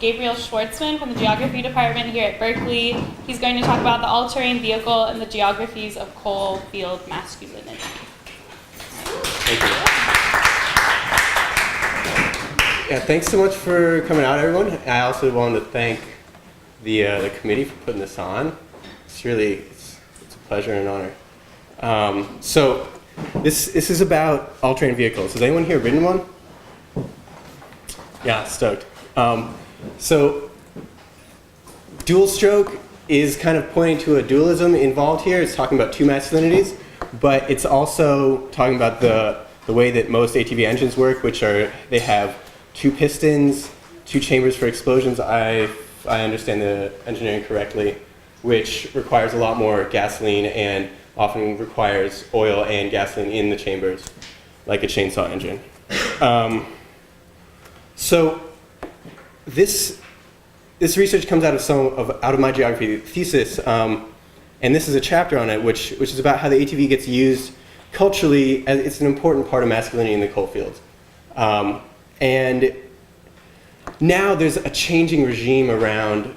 Gabriel Schwartzman from the Geography Department here at Berkeley. He's going to talk about the all-terrain vehicle and the geographies of Coalfield masculinity. Thank you. Yeah, thanks so much for coming out, everyone. I also wanted to thank the committee for putting this on. It's a pleasure and an honor. So this is about all-terrain vehicles. Has anyone here ridden one? Yeah, stoked. So dual stroke is kind of pointing to a dualism involved here. It's talking about two masculinities, but it's also talking about the way that most ATV engines work, which are they have two pistons, two chambers for explosions. I understand the engineering correctly, which requires a lot more gasoline and often requires oil and gasoline in the chambers, like a chainsaw engine. So this research comes out of my geography thesis, and this is a chapter on it, which is about how the ATV gets used culturally. As it's an important part of masculinity in the coalfields. And now there's a changing regime around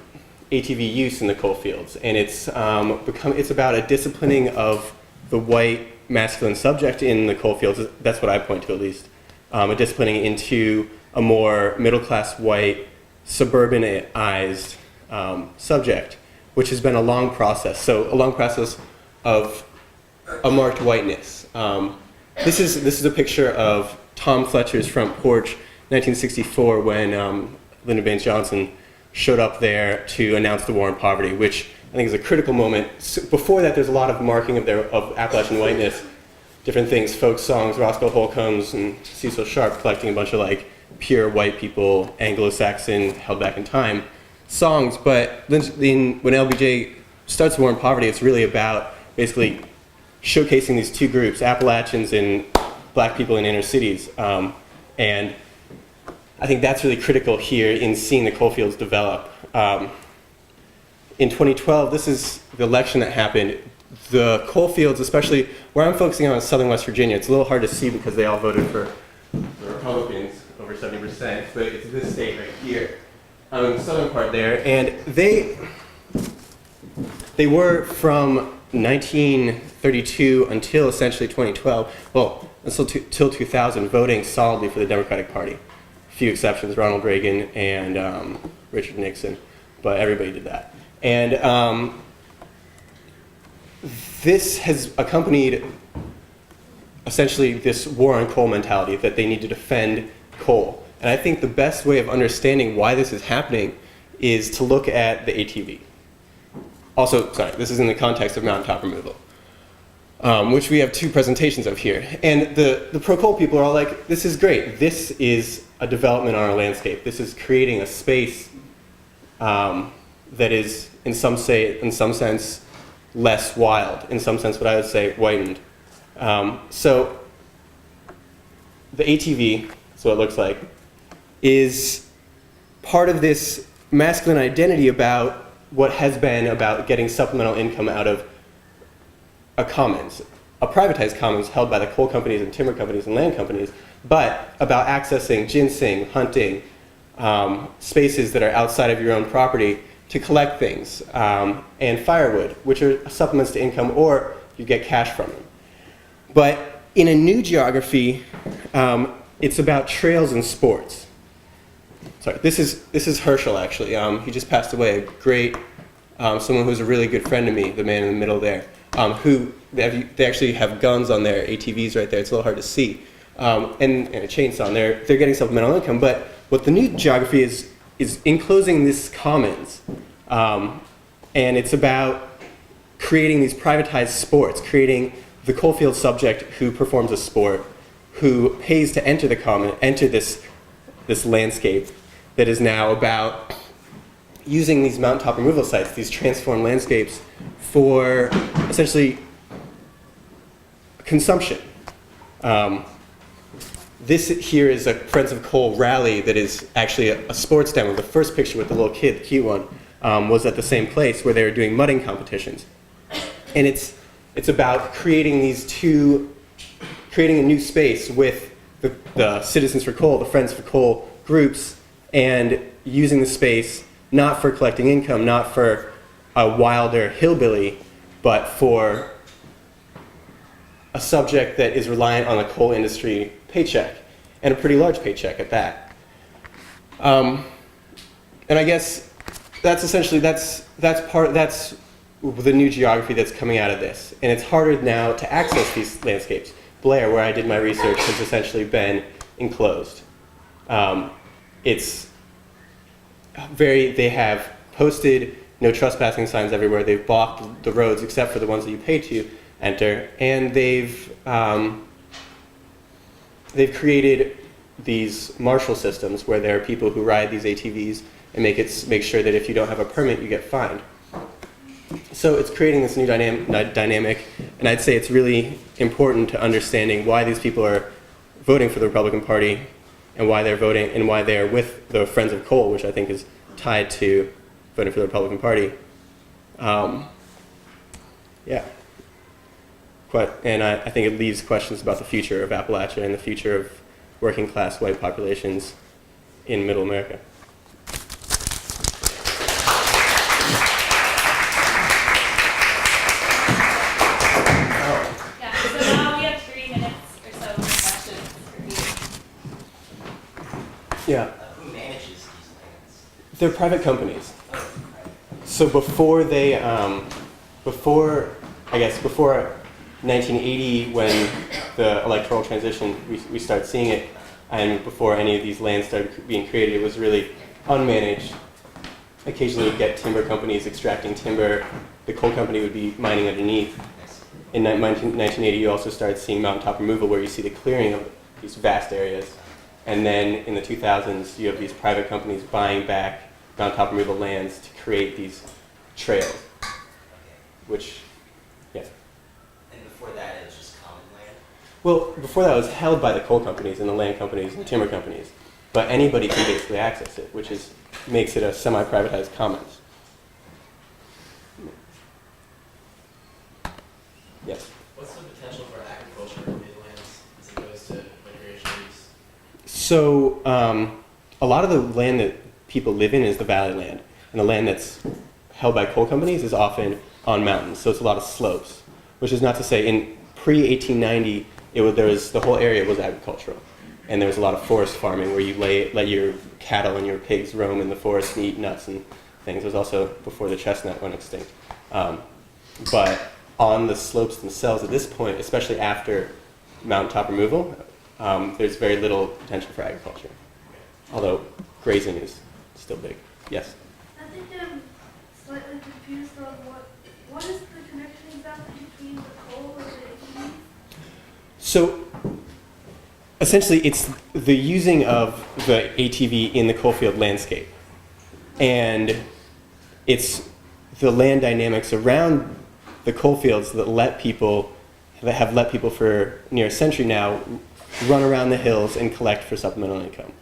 ATV use in the coalfields, and it's about a disciplining of the white masculine subject in the coalfields. That's what I point to, at least. A disciplining into a more middle-class white, suburbanized subject, which has been a long process. So a long process of a marked whiteness. This is a picture of Tom Fletcher's front porch, 1964, when Lyndon Baines Johnson showed up there to announce the war on poverty, which I think is a critical moment. So before that, there's a lot of marking of Appalachian whiteness, different things, folk songs, Roscoe Holcombs and Cecil Sharp collecting a bunch of like pure white people, Anglo-Saxon, held back in time songs. But then when LBJ starts the war on poverty, it's really about basically showcasing these two groups, Appalachians and black people in inner cities. And I think that's really critical here in seeing the coalfields develop. In 2012, this is the election that happened. The coalfields, especially where I'm focusing on is southern West Virginia, it's a little hard to see because they all voted for the Republicans, over 70%, but it's this state right here, the southern part there. And they were from 1932 until essentially 2012, well, until 2000, voting solidly for the Democratic Party. Few exceptions, Ronald Reagan and Richard Nixon, but everybody did that. And this has accompanied essentially this war on coal mentality, that they need to defend coal. And I think the best way of understanding why this is happening is to look at the ATV. Also, sorry, this is in the context of mountaintop removal, which we have two presentations of here. And the pro-coal people are all like, this is great. This is a development on our landscape. This is creating a space that is, in some sense, less wild. In some sense, what I would say, whitened. So the ATV, that's what it looks like, is part of this masculine identity about what has been about getting supplemental income out of a commons, a privatized commons held by the coal companies and timber companies and land companies, but about accessing ginseng, hunting, spaces that are outside of your own property to collect things, and firewood, which are supplements to income, or you get cash from them. But in a new geography, it's about trails and sports. Sorry, this is Herschel, actually. He just passed away, a great, someone who's a really good friend to me, the man in the middle there, who, they actually have guns on their ATVs right there. It's a little hard to see. And a chainsaw, and they're getting supplemental income. But what the new geography is enclosing this commons. And it's about creating these privatized sports, creating the coalfield subject who performs a sport, who pays to enter the common, enter this landscape that is now about using these mountaintop removal sites, these transformed landscapes, for essentially consumption. This here is a Friends of Coal rally that is actually a sports demo. The first picture with the little kid, the cute one, was at the same place where they were doing mudding competitions. And it's about creating creating a new space with the Citizens for Coal, the Friends for Coal groups, and using the space not for collecting income, not for a wilder hillbilly, but for a subject that is reliant on the coal industry paycheck, and a pretty large paycheck at that. And I guess that's essentially, that's the new geography that's coming out of this. And it's harder now to access these landscapes. Blair, where I did my research, has essentially been enclosed. They have posted no trespassing signs everywhere. They've blocked the roads except for the ones that you pay to enter. And they've created these marshal systems where there are people who ride these ATVs and make sure that if you don't have a permit, you get fined. So it's creating this new dynamic, and I'd say it's really important to understanding why these people are voting for the Republican Party and why they're voting and why they're with the Friends of Coal, which I think is tied to voting for the Republican Party. And I think it leaves questions about the future of Appalachia and the future of working class white populations in Middle America. So now we have 3 minutes or so for questions for you. Yeah. Who manages these lands? They're private companies. So before 1980, when the electoral transition, we started seeing it, and before any of these lands started being created, it was really unmanaged. Occasionally you'd get timber companies extracting timber. The coal company would be mining underneath. In 1980, you also started seeing mountaintop removal, where you see the clearing of these vast areas. And then in the 2000s, you have these private companies buying back mountaintop removal lands to create these trails, which, yeah. And before that, it was just common land? Well, before that, it was held by the coal companies and the land companies and the timber companies. But anybody can basically access it, which makes it a semi-privatized commons. Yes? What's the potential for agriculture in these lands as opposed to recreational use? So a lot of the land that people live in is the valley land. And the land that's held by coal companies is often on mountains. So it's a lot of slopes, which is not to say in pre-1890, the whole area was agricultural. And there was a lot of forest farming where you let your cattle and your pigs roam in the forest and eat nuts and things. It was also before the chestnut went extinct. But on the slopes themselves at this point, especially after mountaintop removal, there's very little potential for agriculture. Although grazing is still big. Yes? I think I'm slightly confused on what is the connection exactly between the coal and the ATV? So essentially, it's the using of the ATV in the coalfield landscape. And it's the land dynamics around the coalfields that have let people for near a century now run around the hills and collect for supplemental income.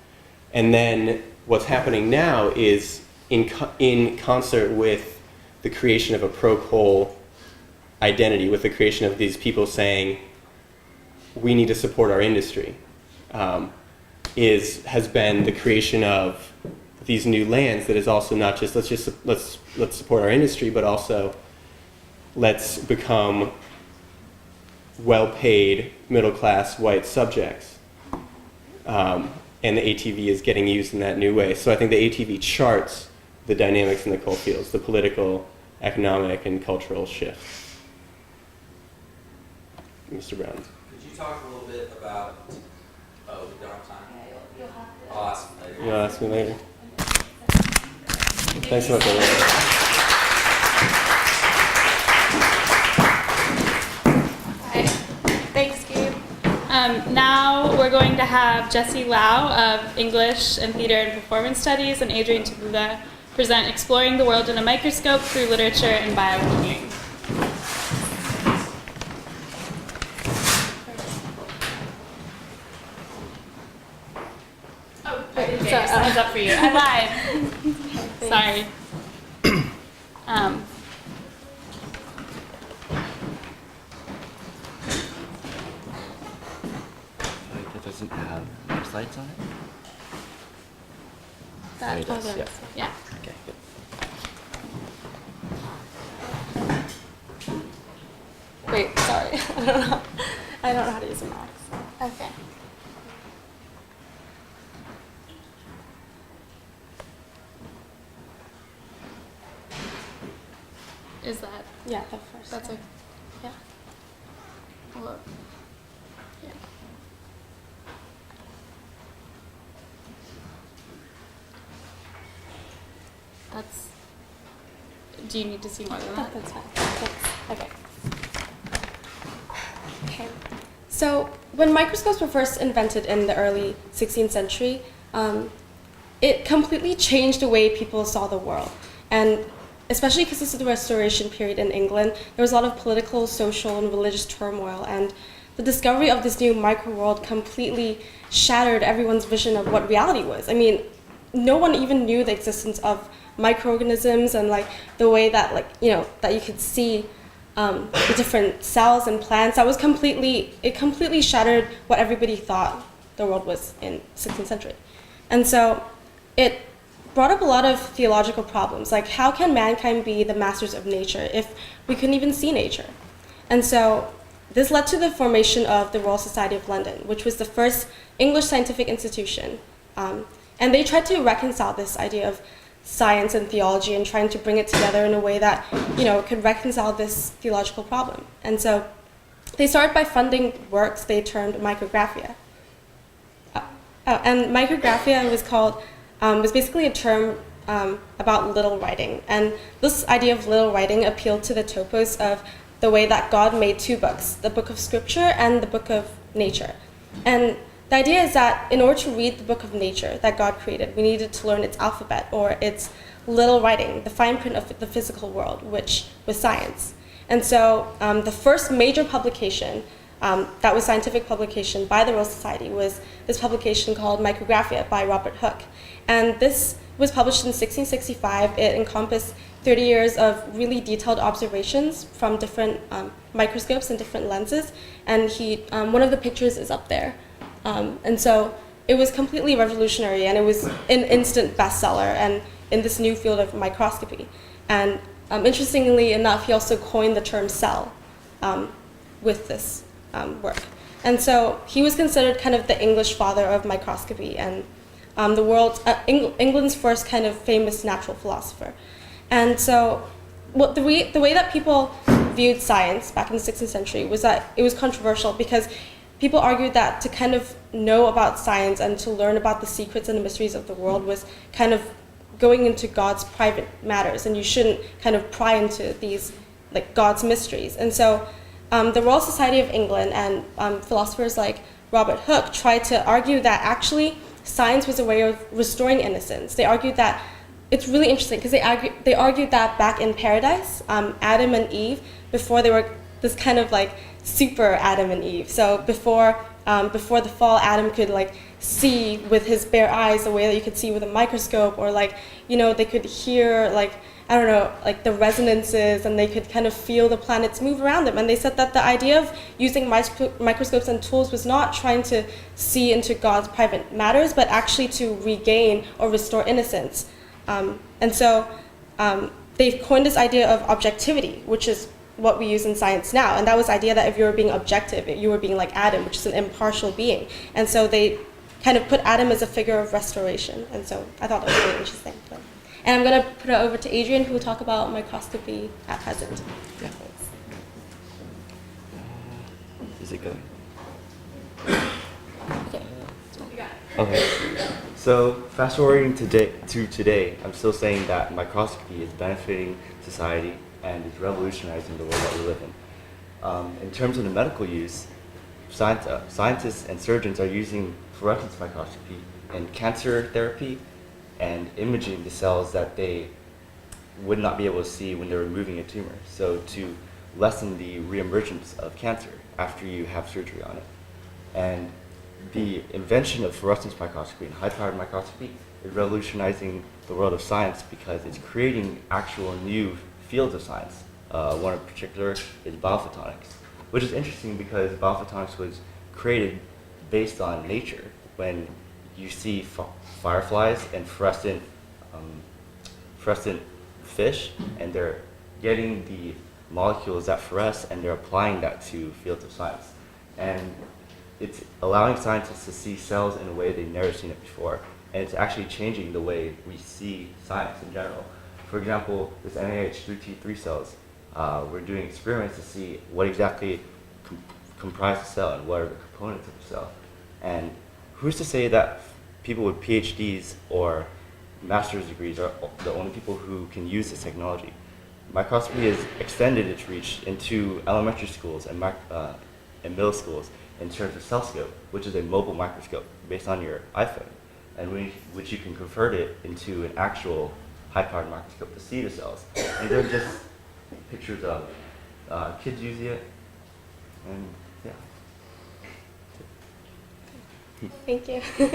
And then what's happening now is in concert with the creation of a pro-coal identity, with the creation of these people saying, we need to support our industry, has been the creation of these new lands that is also not just let's support our industry, but also let's become well-paid middle-class white subjects. And the ATV is getting used in that new way. So I think the ATV charts the dynamics in the coal fields, the political, economic, and cultural shifts. Mr. Brown. Could you talk a little bit about, we don't have time? You'll have to. I'll ask you later. You'll ask me later. Thanks so much, everyone. Hi. Thanks, Gabe. Now we're going to have Jessie Lau of English and Theater and Performance Studies and Adrian Tabula present Exploring the World in a Microscope through Literature and Bioengineering. Oh, I didn't get your thumbs up for you. I lied. Sorry. That doesn't have slides on it? That's it Oh, does. there Yeah. it is. Yeah. Okay. Good. Wait, sorry. I don't know. I don't know how to use a mouse. Okay. Is that? Yeah, the first. That's one. a. Yeah. Well, yeah. That's. Do you need to see more than that? That's fine. Thanks. Okay. Okay. So when microscopes were first invented in the early 16th century, it completely changed the way people saw the world. And especially because this is the Restoration period in England, there was a lot of political, social, and religious turmoil. And the discovery of this new micro-world completely shattered everyone's vision of what reality was. I mean, no one even knew the existence of microorganisms and like the way that that you could see the different cells and plants. It completely shattered what everybody thought the world was in 16th century. And so it brought up a lot of theological problems, like how can mankind be the masters of nature if we couldn't even see nature? And so this led to the formation of the Royal Society of London, which was the first English scientific institution. And they tried to reconcile this idea of science and theology and trying to bring it together in a way that, could reconcile this theological problem. And so they started by funding works they termed micrographia. And micrographia was basically a term about little writing. And this idea of little writing appealed to the topos of the way that God made two books, the book of scripture and the book of nature. And the idea is that in order to read the book of nature that God created, we needed to learn its alphabet or its little writing, the fine print of the physical world, which was science. And so the first major publication that was scientific publication by the Royal Society was this publication called Micrographia by Robert Hooke. And this was published in 1665. It encompassed 30 years of really detailed observations from different microscopes and different lenses. And one of the pictures is up there. And so it was completely revolutionary, and it was an instant bestseller and in this new field of microscopy. And interestingly enough, he also coined the term cell with this work. And so he was considered kind of the English father of microscopy and England's first kind of famous natural philosopher. And so the way that people viewed science back in the 16th century was that it was controversial because people argued that to kind of know about science and to learn about the secrets and the mysteries of the world was kind of going into God's private matters, and you shouldn't kind of pry into these, like, God's mysteries. And so the Royal Society of England and philosophers like Robert Hooke tried to argue that actually science was a way of restoring innocence. They argued that it's really interesting because they argued that back in paradise, Adam and Eve, before they were this kind of like super Adam and Eve. So before the fall, Adam could like see with his bare eyes the way that you could see with a microscope, or like, they could hear like, I don't know, like the resonances, and they could kind of feel the planets move around them. And they said that the idea of using microscopes and tools was not trying to see into God's private matters, but actually to regain or restore innocence. And so they've coined this idea of objectivity, which is what we use in science now. And that was the idea that if you were being objective, you were being like Adam, which is an impartial being. And so they kind of put Adam as a figure of restoration. And so I thought that was really interesting. And I'm going to put it over to Adrian, who will talk about microscopy at present. Yeah. Is it going? Okay. Okay. So fast forwarding to today, I'm still saying that microscopy is benefiting society and is revolutionizing the world that we live in. In terms of the medical use, scientists and surgeons are using fluorescence microscopy in cancer therapy and imaging the cells that they would not be able to see when they're removing a tumor. So to lessen the reemergence of cancer after you have surgery on it. And the invention of fluorescence microscopy and high-powered microscopy is revolutionizing the world of science because it's creating actual new fields of science. One in particular is biophotonics, which is interesting because biophotonics was created based on nature. When you see fireflies and fluorescent fluorescent fish, and they're getting the molecules that fluoresce and they're applying that to fields of science. And it's allowing scientists to see cells in a way they've never seen it before. And it's actually changing the way we see science in general. For example, this NAH3T3 cells, we're doing experiments to see what exactly comprise the cell and what are the components of the cell. And who's to say that people with PhDs or master's degrees are the only people who can use this technology? Microscopy has extended its reach into elementary schools and middle schools in terms of CellScope, which is a mobile microscope based on your iPhone, and which you can convert it into an actual high-powered microscope to see the cells. And they're just pictures of kids using it, and yeah. Thank you. So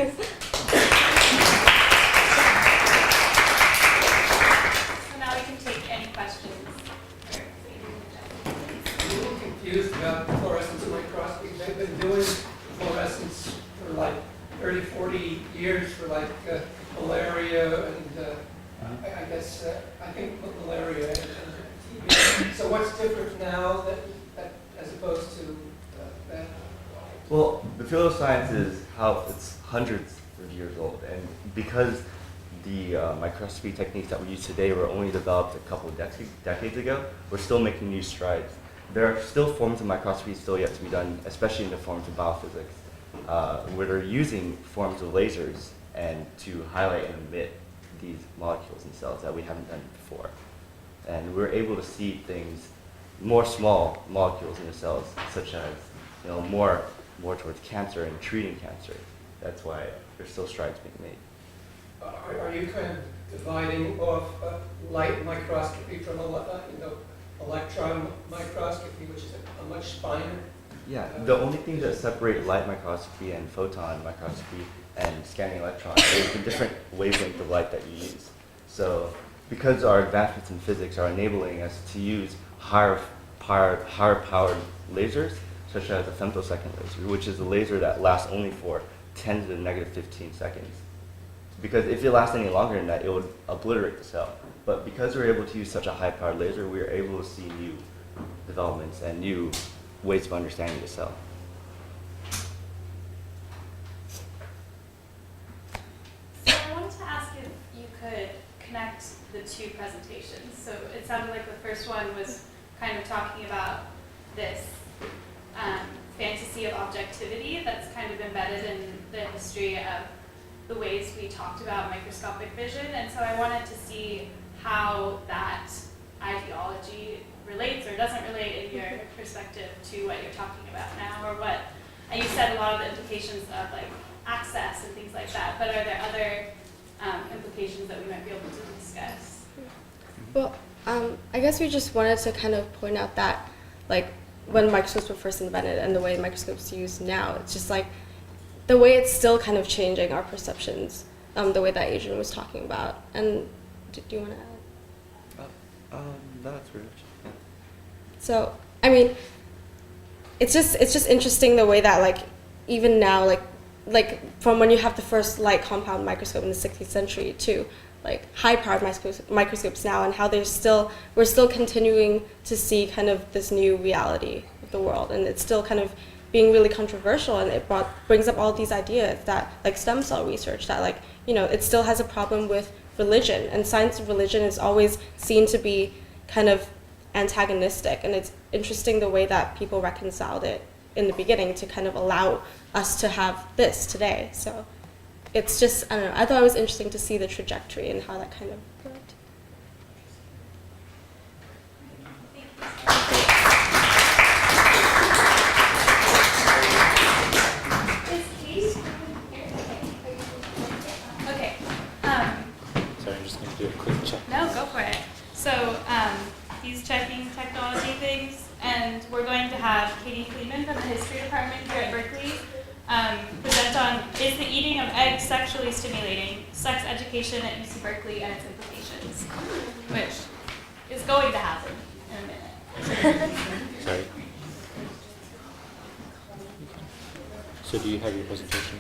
now we can take any questions. I'm a little confused about fluorescence microscopy. They've been doing fluorescence for like 30, 40 years for like malaria and I guess, I think malaria and TB. So what's different now that as opposed to that? Well, the field of science is how it's hundreds of years old, and because the microscopy techniques that we use today were only developed a couple of decades ago, we're still making new strides. There are still forms of microscopy still yet to be done, especially in the forms of biophysics, where they're using forms of lasers and to highlight and emit these molecules in cells that we haven't done before. And we're able to see things, more small molecules in the cells, such as more towards cancer and treating cancer. That's why there's still strides being made. Are you kind of dividing off light microscopy from electron microscopy, which is a much finer? Yeah, the only thing that separates light microscopy and photon microscopy and scanning electrons is the different wavelength of light that you use. So because our advancements in physics are enabling us to use higher powered lasers, such as a femtosecond laser, which is a laser that lasts only for 10 to the negative 15 seconds. Because if it lasts any longer than that, it would obliterate the cell. But because we're able to use such a high-powered laser, we're able to see new developments and new ways of understanding the cell. So I wanted to ask if you could connect the two presentations. So it sounded like the first one was kind of talking about this fantasy of objectivity that's kind of embedded in the history of the ways we talked about microscopic vision. And so I wanted to see how that ideology relates or doesn't relate in your perspective to what you're talking about now, or what, and you said a lot of the implications of like access and things like that, but are there other implications that we might be able to discuss? Well, I guess we just wanted to kind of point out that, like, when microscopes were first invented and the way microscopes are used now, it's just like the way it's still kind of changing our perceptions, the way that Adrian was talking about. And do you want to add? That's really yeah. So, I mean, it's just interesting the way that, like, even now, like from when you have the first light compound microscope in the 16th century to like high-powered microscopes now, and how we're still continuing to see kind of this new reality of the world, and it's still kind of being really controversial, and it brings up all these ideas that, like stem cell research, that, like, it still has a problem with religion, and science and religion is always seen to be kind of antagonistic, and it's interesting the way that people reconciled it in the beginning to kind of allow us to have this today. So it's just, I don't know, I thought it was interesting to see the trajectory and how that kind of worked. Okay. Sorry, I'm just going to do a quick check. No, go for it. So he's checking technology things, and we're going to have Katie Fleeman from the history department here at Berkeley present on, is the eating of eggs sexually stimulating? Sex education at UC Berkeley and its implications, which is going to happen in a minute. Sorry. So do you have your presentation?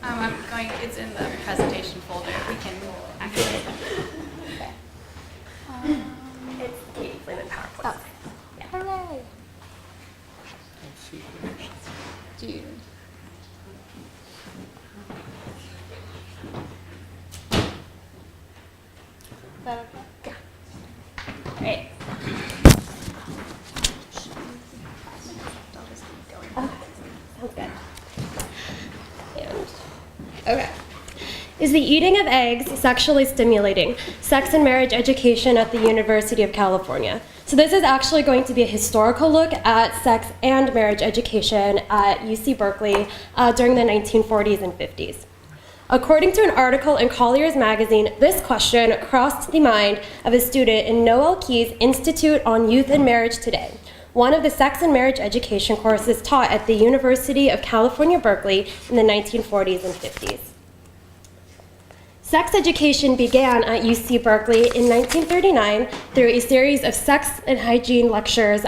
I'm going, it's in the presentation folder. We can access it. that okay? Yeah. Great. Sounds good. Okay. Is the eating of eggs sexually stimulating? Sex and marriage education at the University of California. So this is actually going to be a historical look at sex and marriage education at UC Berkeley during the 1940s and 50s. According to an article in Collier's magazine, this question crossed the mind of a student in Noel Key's Institute on Youth and Marriage Today, one of the sex and marriage education courses taught at the University of California, Berkeley in the 1940s and 50s. Sex education began at UC Berkeley in 1939 through a series of sex and hygiene lectures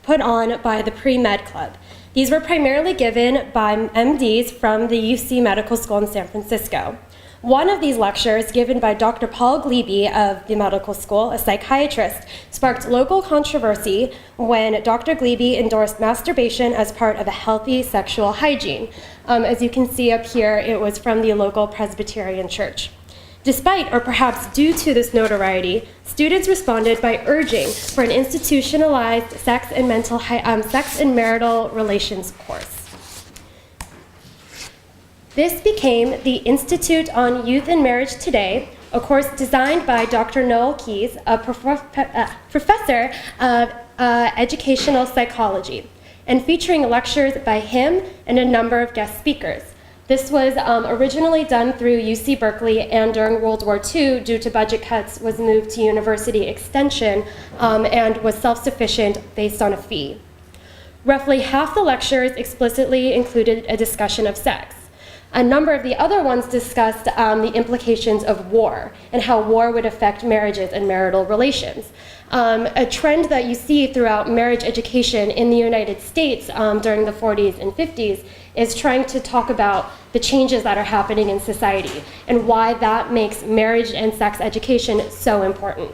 put on by the Pre-Med Club. These were primarily given by MDs from the UC Medical School in San Francisco. One of these lectures, given by Dr. Paul Glebe of the medical school, a psychiatrist, sparked local controversy when Dr. Glebe endorsed masturbation as part of a healthy sexual hygiene. As you can see up here, it was from the local Presbyterian church. Despite, or perhaps due to this notoriety, students responded by urging for an institutionalized sex and marital relations course. This became the Institute on Youth and Marriage Today, a course designed by Dr. Noel Keyes, a professor of educational psychology, and featuring lectures by him and a number of guest speakers. This was originally done through UC Berkeley, and during World War II, due to budget cuts, was moved to University Extension and was self-sufficient based on a fee. Roughly half the lectures explicitly included a discussion of sex. A number of the other ones discussed the implications of war and how war would affect marriages and marital relations. A trend that you see throughout marriage education in the United States during the 40s and 50s is trying to talk about the changes that are happening in society and why that makes marriage and sex education so important.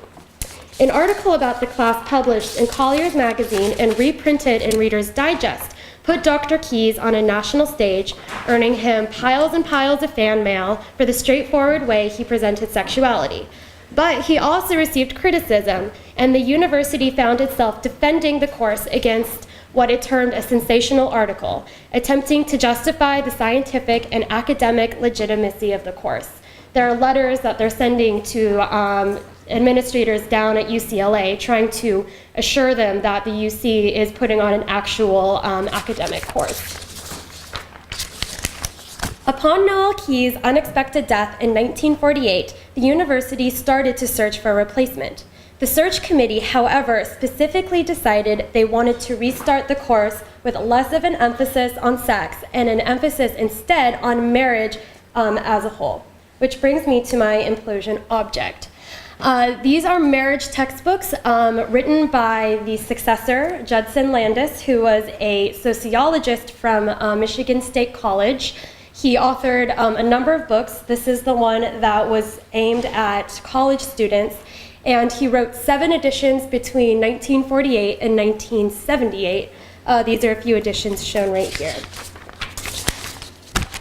An article about the class published in Collier's magazine and reprinted in Reader's Digest put Dr. Keyes on a national stage, earning him piles and piles of fan mail for the straightforward way he presented sexuality. But he also received criticism, and the university found itself defending the course against what it termed a sensational article, attempting to justify the scientific and academic legitimacy of the course. There are letters that they're sending to administrators down at UCLA trying to assure them that the UC is putting on an actual academic course. Upon Noel Keyes' unexpected death in 1948, the university started to search for a replacement. The search committee, however, specifically decided they wanted to restart the course with less of an emphasis on sex and an emphasis instead on marriage as a whole. Which brings me to my implosion object. These are marriage textbooks written by the successor, Judson Landis, who was a sociologist from Michigan State College. He authored a number of books. This is the one that was aimed at college students, and he wrote 7 editions between 1948 and 1978. These are a few editions shown right here.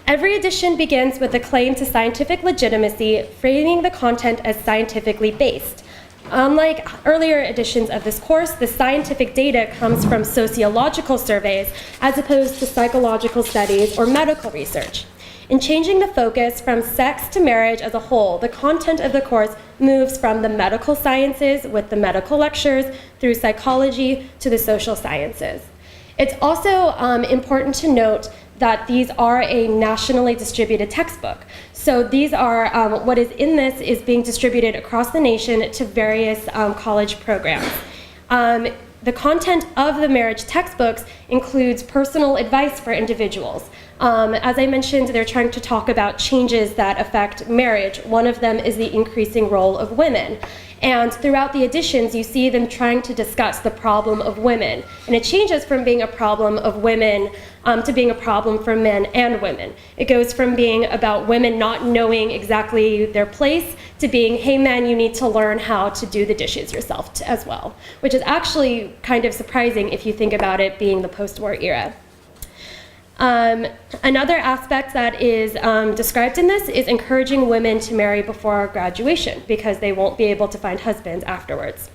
Every edition begins with a claim to scientific legitimacy, framing the content as scientifically based. Unlike earlier editions of this course, the scientific data comes from sociological surveys as opposed to psychological studies or medical research. In changing the focus from sex to marriage as a whole, the content of the course moves from the medical sciences with the medical lectures through psychology to the social sciences. It's also important to note that these are a nationally distributed textbook. So these are, what is in this is being distributed across the nation to various college programs. The content of the marriage textbooks includes personal advice for individuals. As I mentioned, they're trying to talk about changes that affect marriage. One of them is the increasing role of women. And throughout the editions, you see them trying to discuss the problem of women. And it changes from being a problem of women to being a problem for men and women. It goes from being about women not knowing exactly their place to being, hey man, you need to learn how to do the dishes yourself as well, which is actually kind of surprising if you think about it being the post-war era. Another aspect that is described in this is encouraging women to marry before graduation because they won't be able to find husbands afterwards.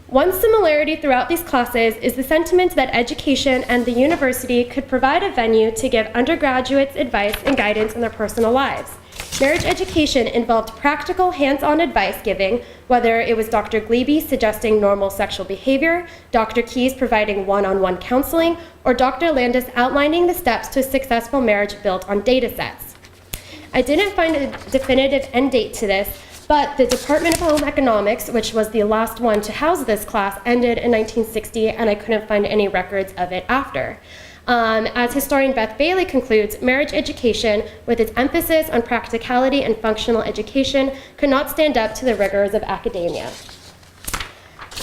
One similarity throughout these classes is the sentiment that education and the university could provide a venue to give undergraduates advice and guidance in their personal lives. Marriage education involved practical, hands-on advice giving, whether it was Dr. Glebe suggesting normal sexual behavior, Dr. Keyes providing one-on-one counseling, or Dr. Landis outlining the steps to a successful marriage built on data sets. I didn't find a definitive end date to this, but the Department of Home Economics, which was the last one to house this class, ended in 1960, and I couldn't find any records of it after. As historian Beth Bailey concludes, marriage education, with its emphasis on practicality and functional education, could not stand up to the rigors of academia.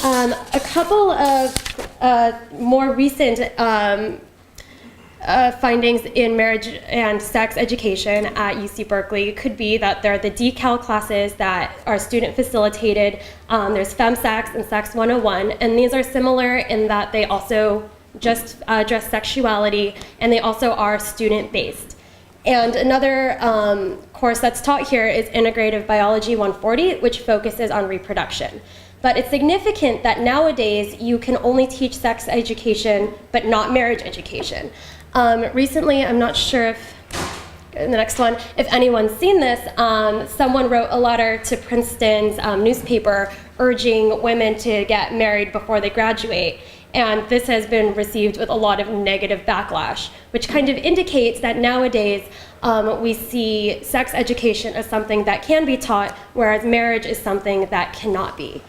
A couple of more recent findings in marriage and sex education at UC Berkeley could be that there are the decal classes that are student facilitated. There's FemSex and Sex 101, and these are similar in that they also just address sexuality, and they also are student-based. And another course that's taught here is Integrative Biology 140, which focuses on reproduction. But it's significant that nowadays you can only teach sex education, but not marriage education. Recently, I'm not sure if, in the next one, if anyone's seen this, someone wrote a letter to Princeton's newspaper urging women to get married before they graduate. And this has been received with a lot of negative backlash, which kind of indicates that nowadays we see sex education as something that can be taught, whereas marriage is something that cannot be.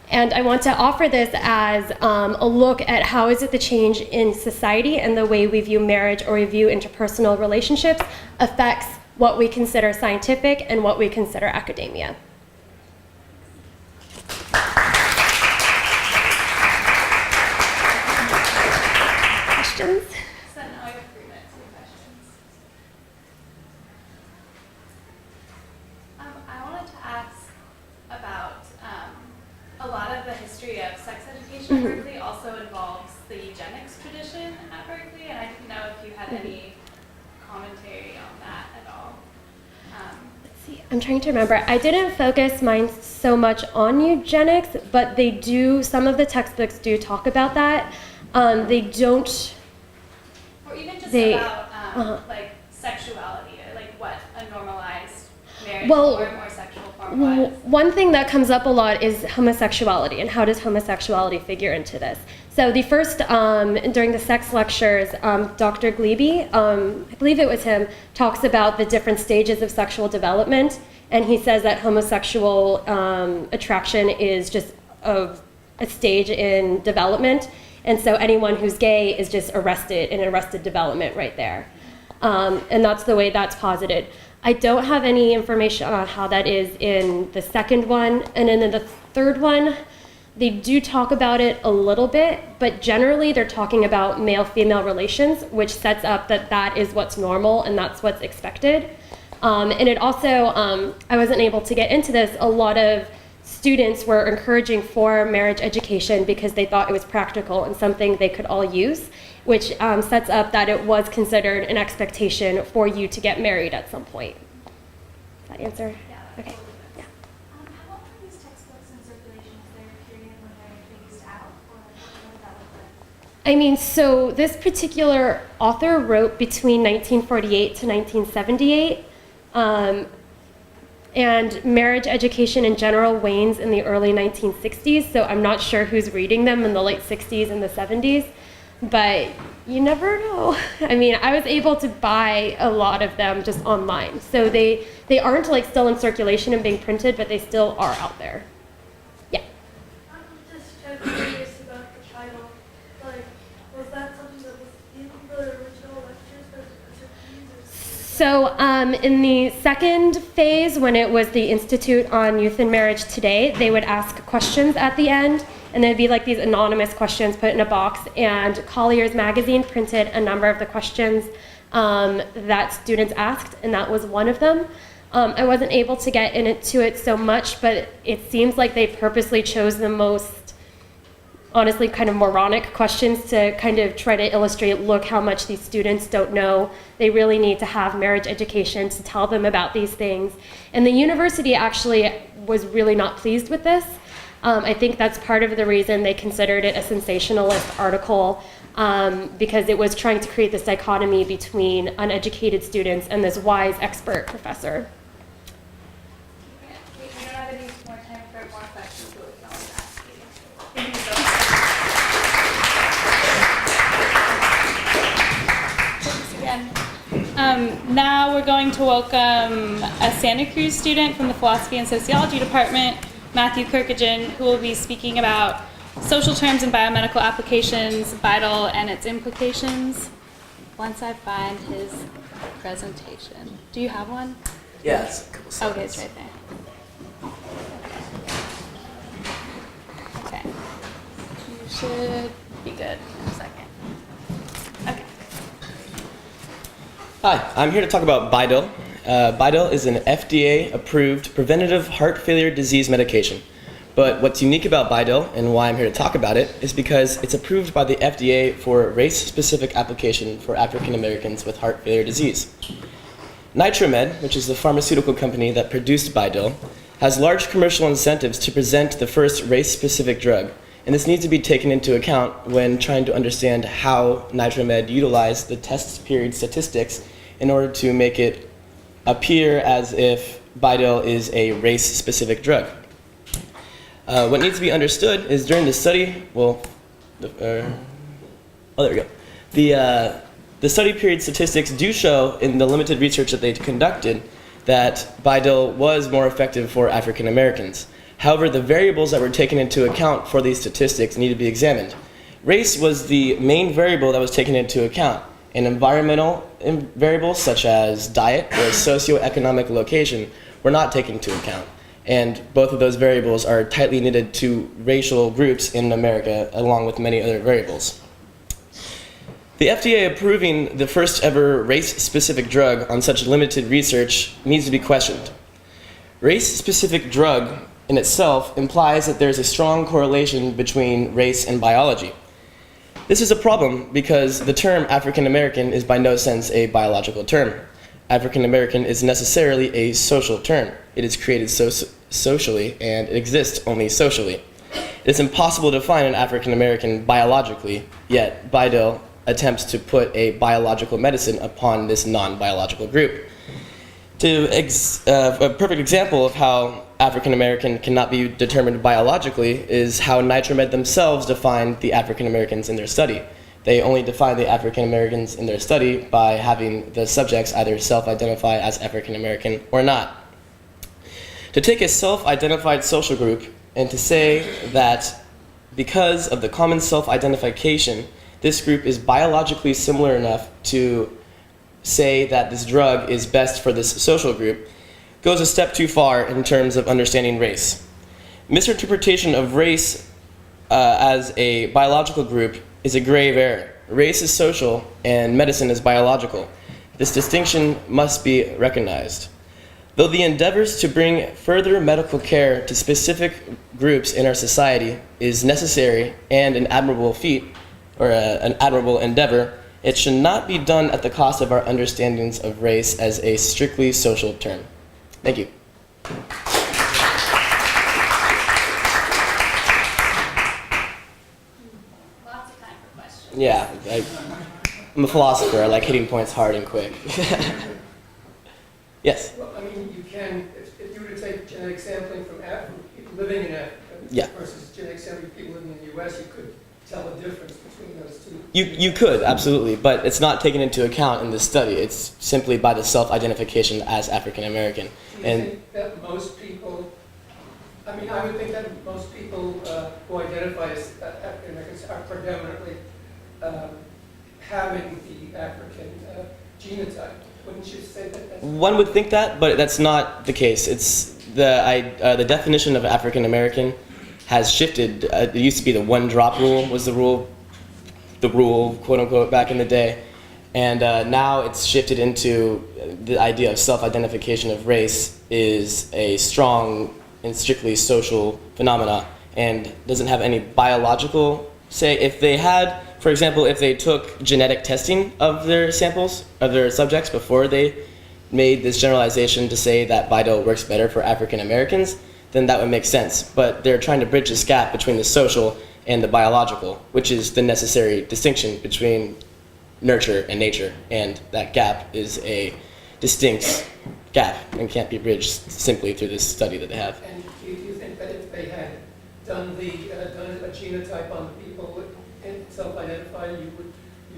And I want to offer this as a look at how is it the change in society and the way we view marriage or we view interpersonal relationships affects what we consider scientific and what we consider academia. Questions? So now we have 3 minutes for questions. I wanted to ask about a lot of the history of sex education at Berkeley also involves the eugenics tradition at Berkeley, and I didn't know if you had any commentary on that at all. Let's see, I'm trying to remember. I didn't focus mine so much on eugenics, but they do, some of the textbooks do talk about that. They don't. Or even just about like sexuality, or like what a normalized marriage form or sexual form was. One thing that comes up a lot is homosexuality, and how does homosexuality figure into this? So the first, during the sex lectures, Dr. Glebe, I believe it was him, talks about the different stages of sexual development, and he says that homosexual attraction is just a stage in development. And so anyone who's gay is just arrested in arrested development right there. And that's the way that's posited. I don't have any information on how that is in the second one. And then in the third one, they do talk about it a little bit, but generally they're talking about male-female relations, which sets up that that is what's normal and that's what's expected. And it also, I wasn't able to get into this, a lot of students were encouraging for marriage education because they thought it was practical and something they could all use, which sets up that it was considered an expectation for you to get married at some point. Does that answer? Yeah. Okay. Yeah. How long are these textbooks in circulation? Is there a period when they're phased out, or what would that look like? I mean, so this particular author wrote between 1948 to 1978. And marriage education in general wanes in the early 1960s, so I'm not sure who's reading them in the late 60s and the 70s, but you never know. I mean, I was able to buy a lot of them just online, so they aren't like still in circulation and being printed, but they still are out there. Yeah. I'm just kind of curious about the title. Like, was that something that was in the original lectures that So in the second phase, when it was the Institute on Youth and Marriage Today, they would ask questions at the end, and there'd be like these anonymous questions put in a box, and Collier's magazine printed a number of the questions that students asked, and that was one of them. I wasn't able to get into it so much, but it seems like they purposely chose the most honestly kind of moronic questions to kind of try to illustrate, look how much these students don't know. They really need to have marriage education to tell them about these things. And the university actually was really not pleased with this. I think that's part of the reason they considered it a sensationalist article, because it was trying to create this dichotomy between uneducated students and this wise expert professor. We don't have any more time for more questions, but we can always ask you. Thank you so much. Thanks again. Now we're going to welcome a Santa Cruz student from the Philosophy and Sociology department, Matthew Kurkjian, who will be speaking about social terms and biomedical applications, Bidil and its implications. Once I find his presentation. Do you have one? Yeah, it's a couple seconds. Okay, it's right there. Okay. You should be good in a second. Okay. Hi, I'm here to talk about Bidil. Bidil is an FDA-approved preventative heart failure disease medication. But what's unique about Bidil, and why I'm here to talk about it, is because it's approved by the FDA for race-specific application for African Americans with heart failure disease. Nitromed, which is the pharmaceutical company that produced Bidil, has large commercial incentives to present the first race-specific drug, and this needs to be taken into account when trying to understand how Nitromed utilized the test period statistics in order to make it appear as if Bidil is a race-specific drug. What needs to be understood is during the study, there we go. The study period statistics do show in the limited research that they conducted that Bidil was more effective for African Americans. However, the variables that were taken into account for these statistics need to be examined. Race was the main variable that was taken into account, and environmental variables such as diet or socioeconomic location were not taken into account. And both of those variables are tightly knitted to racial groups in America, along with many other variables. The FDA approving the first ever race-specific drug on such limited research needs to be questioned. Race-specific drug in itself implies that there's a strong correlation between race and biology. This is a problem because the term African American is by no sense a biological term. African American is necessarily a social term. It is created socially and it exists only socially. It is impossible to find an African American biologically, yet Bidil attempts to put a biological medicine upon this non-biological group. A perfect example of how African American cannot be determined biologically is how Nitromed themselves defined the African Americans in their study. They only define the African Americans in their study by having the subjects either self-identify as African American or not. To take a self-identified social group and to say that because of the common self-identification, this group is biologically similar enough to say that this drug is best for this social group goes a step too far in terms of understanding race. Misinterpretation of race as a biological group is a grave error. Race is social and medicine is biological. This distinction must be recognized. Though the endeavors to bring further medical care to specific groups in our society is necessary and an admirable feat, or an admirable endeavor, it should not be done at the cost of our understandings of race as a strictly social term. Thank you. Lots of time for questions. Yeah, I'm a philosopher. I like hitting points hard and quick. Yes? Well, I mean, you can, if you were to take genetic sampling from people living in Africa Yeah. versus genetic sampling from people living in the US, you could tell the difference between those two. You could, absolutely, but it's not taken into account in this study. It's simply by the self-identification as African American. Do you think that most people, I mean, I would think that most people who identify as African Americans are predominantly having the African genotype. Wouldn't you say that? That's One would think that, but that's not the case. It's the definition of African American has shifted. It used to be the one-drop rule was the rule, quote unquote, back in the day, and now it's shifted into the idea of self-identification of race is a strong and strictly social phenomena, and doesn't have any biological say. If they had, for example, if they took genetic testing of their samples, of their subjects before they made this generalization to say that Bidil works better for African Americans, then that would make sense. But they're trying to bridge this gap between the social and the biological, which is the necessary distinction between nurture and nature. And that gap is a distinct gap and can't be bridged simply through this study that they have. And do you think that if they had done a genotype on the people and self-identified, you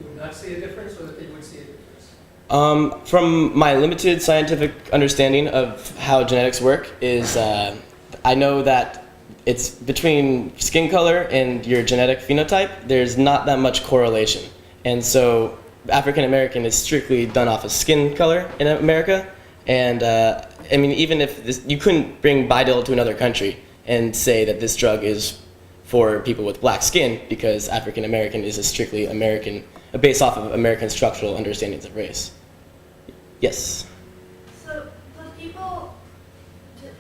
would not see a difference, or that they would see a difference? From my limited scientific understanding of how genetics work is I know that it's between skin color and your genetic phenotype, there's not that much correlation. And so African American is strictly done off of skin color in America. And I mean, even if you couldn't bring Bidil to another country and say that this drug is for people with black skin, because African American is a strictly American, based off of American structural understandings of race. Yes? So the people, did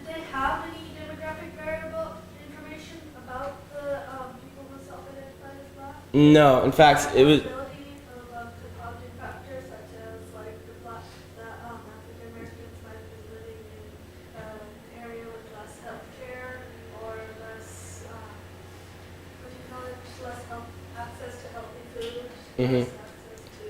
they have any demographic variable information about the people who self-identified as black? No, in fact, it was... Possibility of confounding factors such as like African Americans might have been living in an area with less health care or less, what do you call it, less access to healthy food, less access to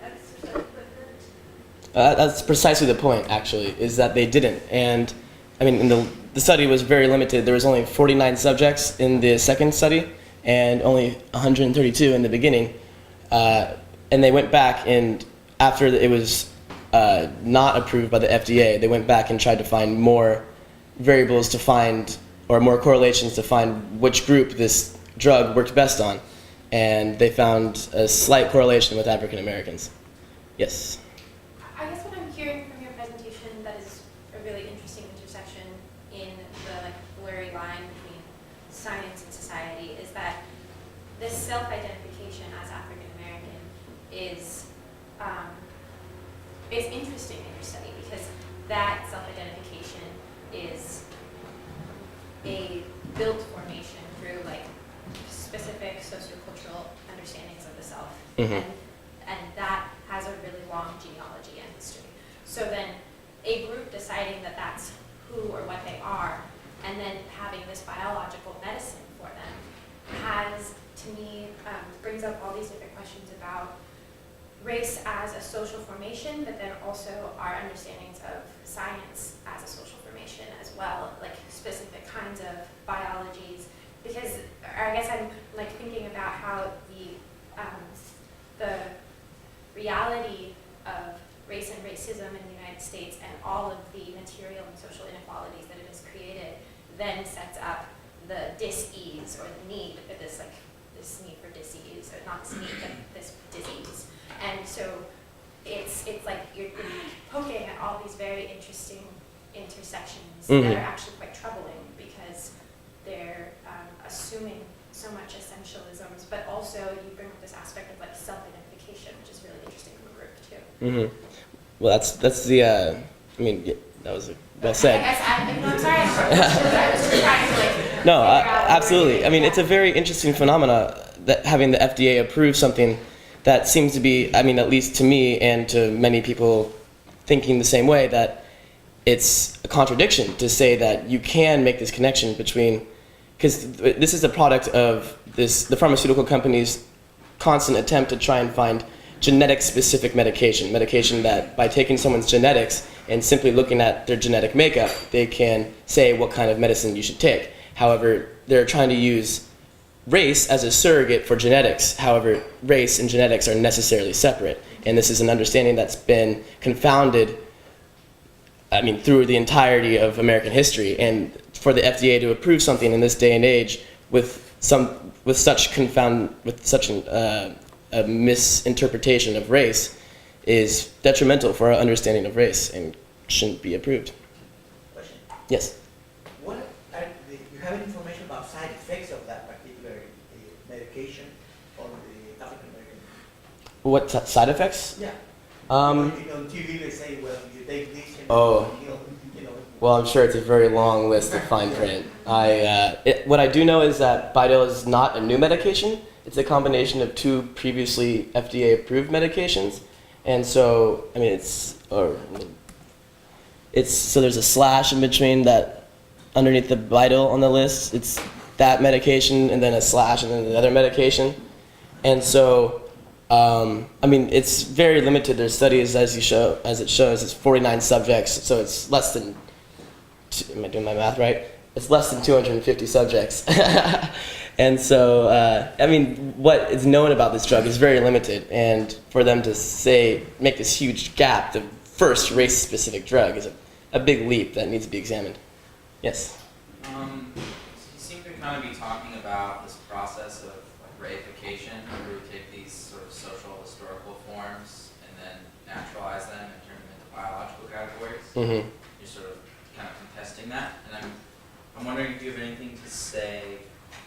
exercise equipment. That's precisely the point, actually, is that they didn't. And, I mean, the study was very limited. There was only 49 subjects in the second study, and only 132 in the beginning. And they went back, and after it was not approved by the FDA, they went back and tried to find more variables to find, or more correlations to find which group this drug worked best on. And they found a slight correlation with African Americans. Yes? I guess what I'm hearing from your presentation that is a really interesting intersection in the blurry line between science and society is that this self-identification as African American is interesting in your study, because that self-identification is a built formation through specific sociocultural understandings of the self, and that has a really long genealogy and history. So then a group deciding that that's who or what they are, and then having this biological medicine for them, has, to me, brings up all these different questions about race as a social formation, but then also our understandings of science as a social formation as well, like specific kinds of biologies. Because I guess I'm thinking about how the reality of race and racism in the United States and all of the material and social inequalities that it has created then sets up the dis-ease, or the need for this need for dis-ease, or not this need, but this disease. And so it's like you're poking at all these very interesting intersections that are actually quite troubling, because they're assuming so much essentialisms, but also you bring up this aspect of self-identification, which is really interesting from a group too. Well, that's the. I mean, yeah, that was well said. I guess I'm sorry. I was just trying to No, absolutely. I mean, it's a very interesting phenomena that having the FDA approve something that seems to be, I mean, at least to me and to many people thinking the same way, that it's a contradiction to say that you can make this connection between, because this is a product of the pharmaceutical company's constant attempt to try and find genetic-specific medication that by taking someone's genetics and simply looking at their genetic makeup, they can say what kind of medicine you should take. However, they're trying to use race as a surrogate for genetics. However, race and genetics are necessarily separate. And this is an understanding that's been confounded, I mean, through the entirety of American history. And for the FDA to approve something in this day and age with such a misinterpretation of race is detrimental for our understanding of race and shouldn't be approved. Question. Yes? What are you have information about side effects of that particular medication on the African American? What side effects? Yeah. On TV they say, well, you take this and Well, I'm sure it's a very long list of fine print. What I do know is that Bidil is not a new medication. It's a combination of two previously FDA-approved medications, and so I mean so there's a slash in between that underneath the Bidil on the list. It's that medication, and then a slash, and then another medication, and so. I mean, it's very limited. There's studies, as it shows, it's 49 subjects, so it's less than, am I doing my math right? It's less than 250 subjects. And so, I mean, what is known about this drug is very limited, and for them to make this huge gap, the first race-specific drug, is a big leap that needs to be examined. Yes? You seem to kind of be talking about this process of reification, where we take these sort of social historical forms and then naturalize them and turn them into biological categories. Mm-hmm. You're sort of kind of contesting that, and I'm wondering if you have anything to say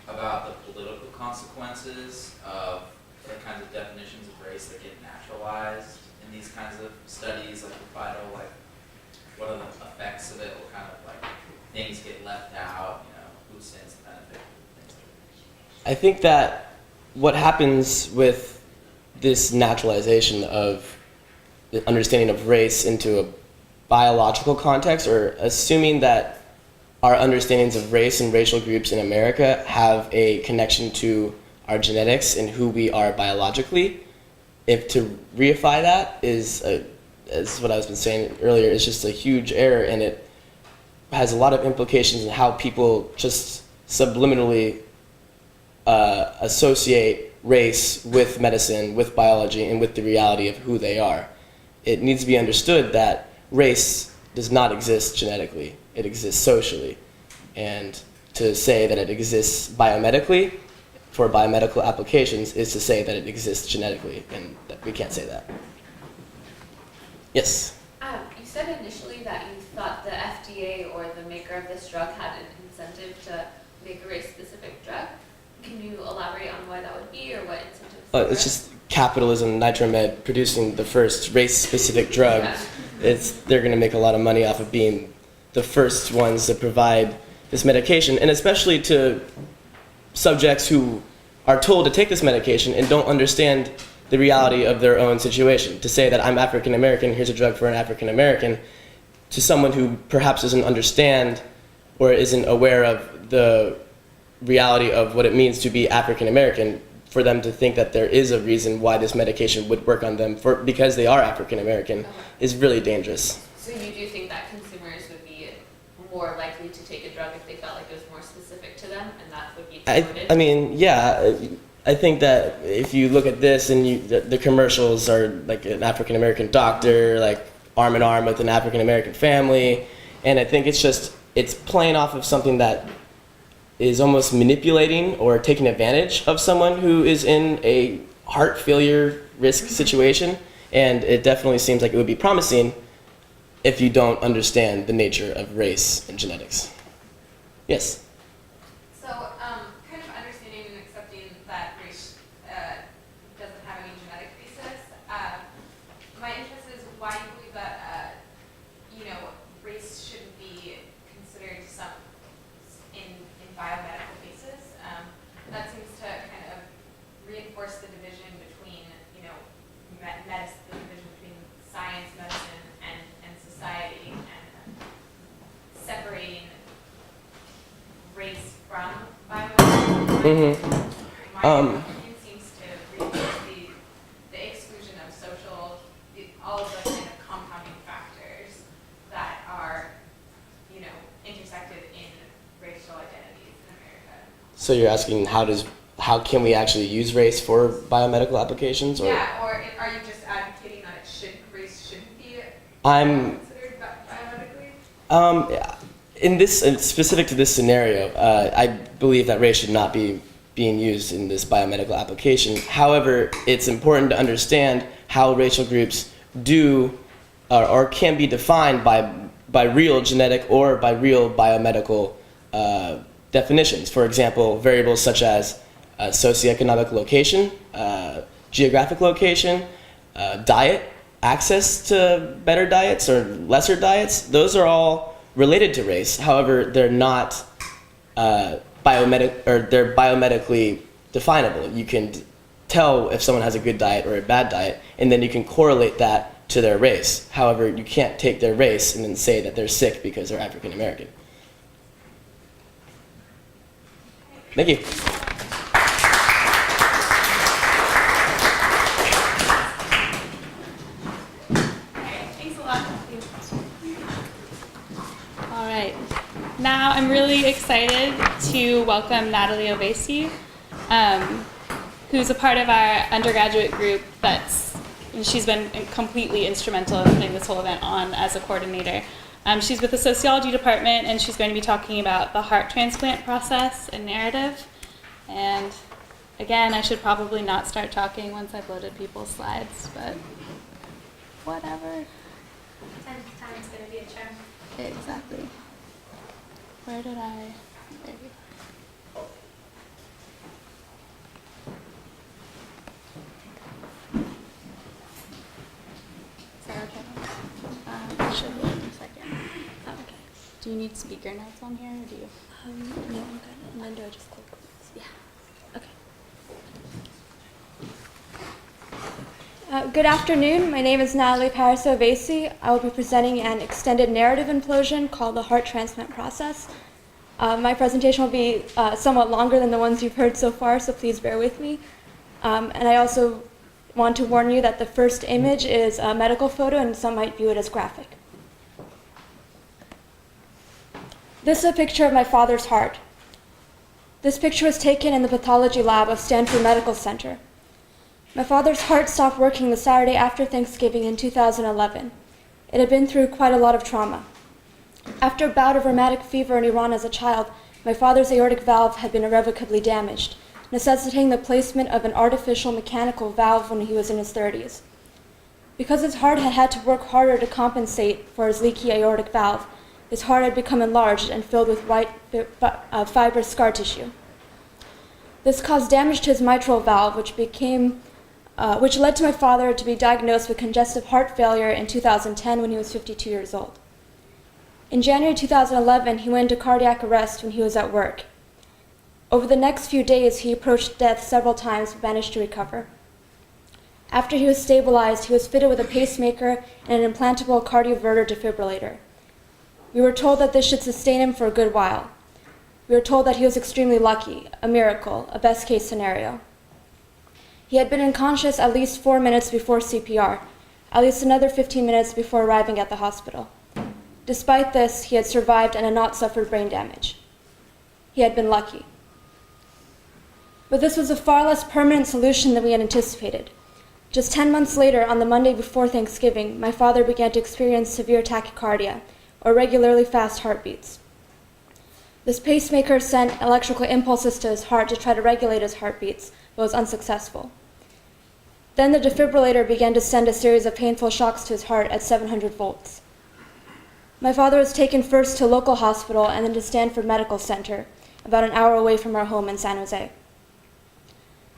about the political consequences of the kinds of definitions of race that get naturalized in these kinds of studies, like the Bidil, like what are the effects of it, what kind of like things get left out, who stands to benefit, things like that. I think that what happens with this naturalization of the understanding of race into a biological context, or assuming that our understandings of race and racial groups in America have a connection to our genetics and who we are biologically, if to reify that is what I was been saying earlier, is just a huge error, and it has a lot of implications in how people just subliminally associate race with medicine, with biology, and with the reality of who they are. It needs to be understood that race does not exist genetically. It exists socially. And to say that it exists biomedically for biomedical applications is to say that it exists genetically, and that we can't say that. Yes? You said initially that you thought the FDA or the maker of this drug had an incentive to make a race-specific drug. Can you elaborate on why that would be, or what incentives? It's just capitalism, Nitromed producing the first race-specific drug. Yeah. They're going to make a lot of money off of being the first ones to provide this medication, and especially to subjects who are told to take this medication and don't understand the reality of their own situation. To say that I'm African American, here's a drug for an African American, to someone who perhaps doesn't understand or isn't aware of the reality of what it means to be African American, for them to think that there is a reason why this medication would work on them because they are African American is really dangerous. So you do think that consumers would be more likely to take a drug if they felt like it was more specific to them, and that would be promoted? I mean, yeah. I think that if you look at this and the commercials are like an African American doctor, like arm in arm with an African American family, and I think it's playing off of something that is almost manipulating or taking advantage of someone who is in a heart failure risk situation, and it definitely seems like it would be promising if you don't understand the nature of race and genetics. Yes? So, kind of understanding and accepting that race doesn't have any genetic basis, my interest is why you believe that, race shouldn't be considered in biomedical basis. That seems to kind of reinforce the division between, medicine, the division between science, medicine, and society, and separating race from biomedical. My opinion seems to reinforce the exclusion of all of the kind of compounding factors that are, intersected in racial identities in America. So you're asking how can we actually use race for biomedical applications? Or? Yeah, or are you just advocating that race shouldn't be considered biomedically? In this, specific to this scenario, I believe that race should not be being used in this biomedical application. However, it's important to understand how racial groups do or can be defined by real genetic or by real biomedical definitions. For example, variables such as socioeconomic location, geographic location, diet, access to better diets or lesser diets, those are all related to race. However, they're not they're biomedically definable. You can tell if someone has a good diet or a bad diet, and then you can correlate that to their race. However, you can't take their race and then say that they're sick because they're African American. Thank you. Thanks a lot. All right. Now I'm really excited to welcome Natalie Oveyssi, who's a part of our undergraduate group she's been completely instrumental in putting this whole event on as a coordinator. She's with the Sociology department, and she's going to be talking about the heart transplant process and narrative. And again, I should probably not start talking once I've loaded people's slides, but whatever. Time's going to be a charm. Exactly. Where did I? There we go. Is that okay? It should be in a second. Oh, okay. Do you need speaker notes on here, or do you? No, I'm good. And then do I just click? Yeah. Okay. Good afternoon. My name is Natalie Oveyssi. I will be presenting an extended narrative implosion called the heart transplant process. My presentation will be somewhat longer than the ones you've heard so far, so please bear with me. And I also want to warn you that the first image is a medical photo, and some might view it as graphic. This is a picture of my father's heart. This picture was taken in the pathology lab of Stanford Medical Center. My father's heart stopped working the Saturday after Thanksgiving in 2011. It had been through quite a lot of trauma. After a bout of rheumatic fever in Iran as a child, my father's aortic valve had been irrevocably damaged, necessitating the placement of an artificial mechanical valve when he was in his 30s. Because his heart had had to work harder to compensate for his leaky aortic valve, his heart had become enlarged and filled with white fibrous scar tissue. This caused damage to his mitral valve, which led to my father to be diagnosed with congestive heart failure in 2010 when he was 52 years old. In January 2011, he went into cardiac arrest when he was at work. Over the next few days, he approached death several times but managed to recover. After he was stabilized, he was fitted with a pacemaker and an implantable cardioverter defibrillator. We were told that this should sustain him for a good while. We were told that he was extremely lucky, a miracle, a best-case scenario. He had been unconscious at least 4 minutes before CPR, at least another 15 minutes before arriving at the hospital. Despite this, he had survived and had not suffered brain damage. He had been lucky. But this was a far less permanent solution than we had anticipated. Just 10 months later, on the Monday before Thanksgiving, my father began to experience severe tachycardia, or regularly fast heartbeats. This pacemaker sent electrical impulses to his heart to try to regulate his heartbeats, but was unsuccessful. Then the defibrillator began to send a series of painful shocks to his heart at 700 volts. My father was taken first to a local hospital and then to Stanford Medical Center, about an hour away from our home in San Jose.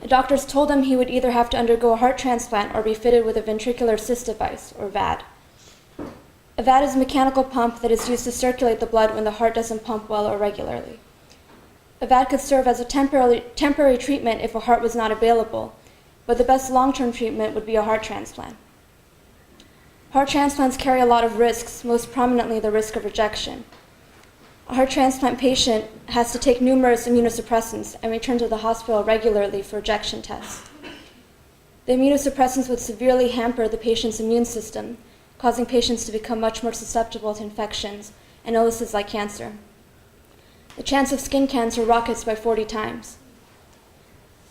The doctors told him he would either have to undergo a heart transplant or be fitted with a ventricular assist device, or VAD. A VAD is a mechanical pump that is used to circulate the blood when the heart doesn't pump well or regularly. A VAD could serve as a temporary treatment if a heart was not available, but the best long-term treatment would be a heart transplant. Heart transplants carry a lot of risks, most prominently the risk of rejection. A heart transplant patient has to take numerous immunosuppressants and return to the hospital regularly for rejection tests. The immunosuppressants would severely hamper the patient's immune system, causing patients to become much more susceptible to infections and illnesses like cancer. The chance of skin cancer rockets by 40 times.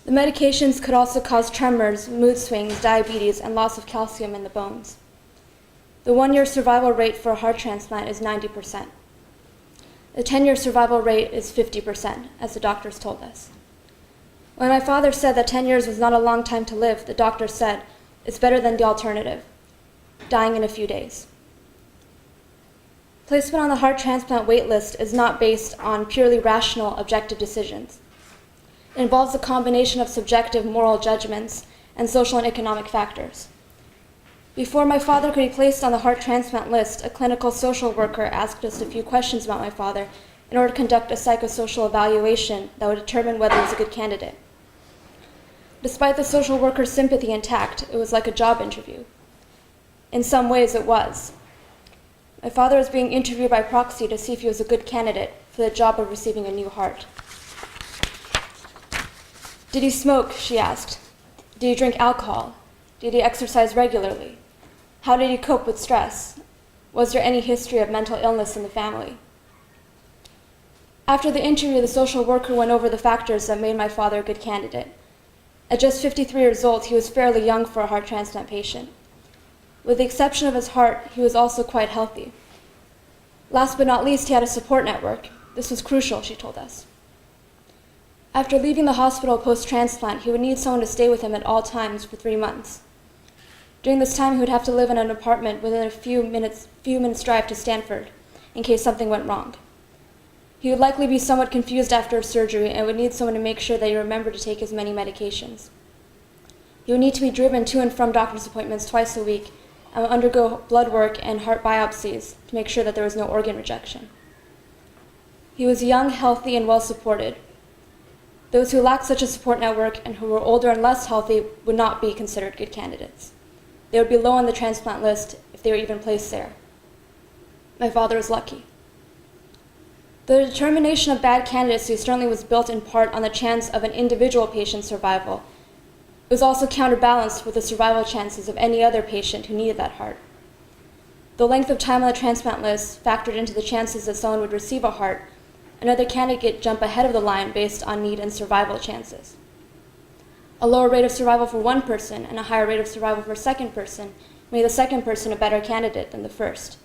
The medications could also cause tremors, mood swings, diabetes, and loss of calcium in the bones. The 1-year survival rate for a heart transplant is 90%. The 10-year survival rate is 50%, as the doctors told us. When my father said that 10 years was not a long time to live, the doctor said, it's better than the alternative, dying in a few days. Placement on the heart transplant wait list is not based on purely rational, objective decisions. It involves a combination of subjective moral judgments and social and economic factors. Before my father could be placed on the heart transplant list, a clinical social worker asked us a few questions about my father in order to conduct a psychosocial evaluation that would determine whether he was a good candidate. Despite the social worker's sympathy and tact, it was like a job interview. In some ways, it was. My father was being interviewed by proxy to see if he was a good candidate for the job of receiving a new heart. Did he smoke? She asked. Did he drink alcohol? Did he exercise regularly? How did he cope with stress? Was there any history of mental illness in the family? After the interview, the social worker went over the factors that made my father a good candidate. At just 53 years old, he was fairly young for a heart transplant patient. With the exception of his heart, he was also quite healthy. Last but not least, he had a support network. This was crucial, she told us. After leaving the hospital post-transplant, he would need someone to stay with him at all times for 3 months. During this time, he would have to live in an apartment within a few minutes drive to Stanford, in case something went wrong. He would likely be somewhat confused after surgery and would need someone to make sure that he remembered to take his many medications. He would need to be driven to and from doctor's appointments twice a week and would undergo blood work and heart biopsies to make sure that there was no organ rejection. He was young, healthy, and well supported. Those who lacked such a support network and who were older and less healthy would not be considered good candidates. They would be low on the transplant list if they were even placed there. My father was lucky. The determination of bad candidacy certainly was built in part on the chance of an individual patient's survival. It was also counterbalanced with the survival chances of any other patient who needed that heart. The length of time on the transplant list factored into the chances that someone would receive a heart, another candidate jump ahead of the line based on need and survival chances. A lower rate of survival for one person and a higher rate of survival for a second person made the second person a better candidate than the first.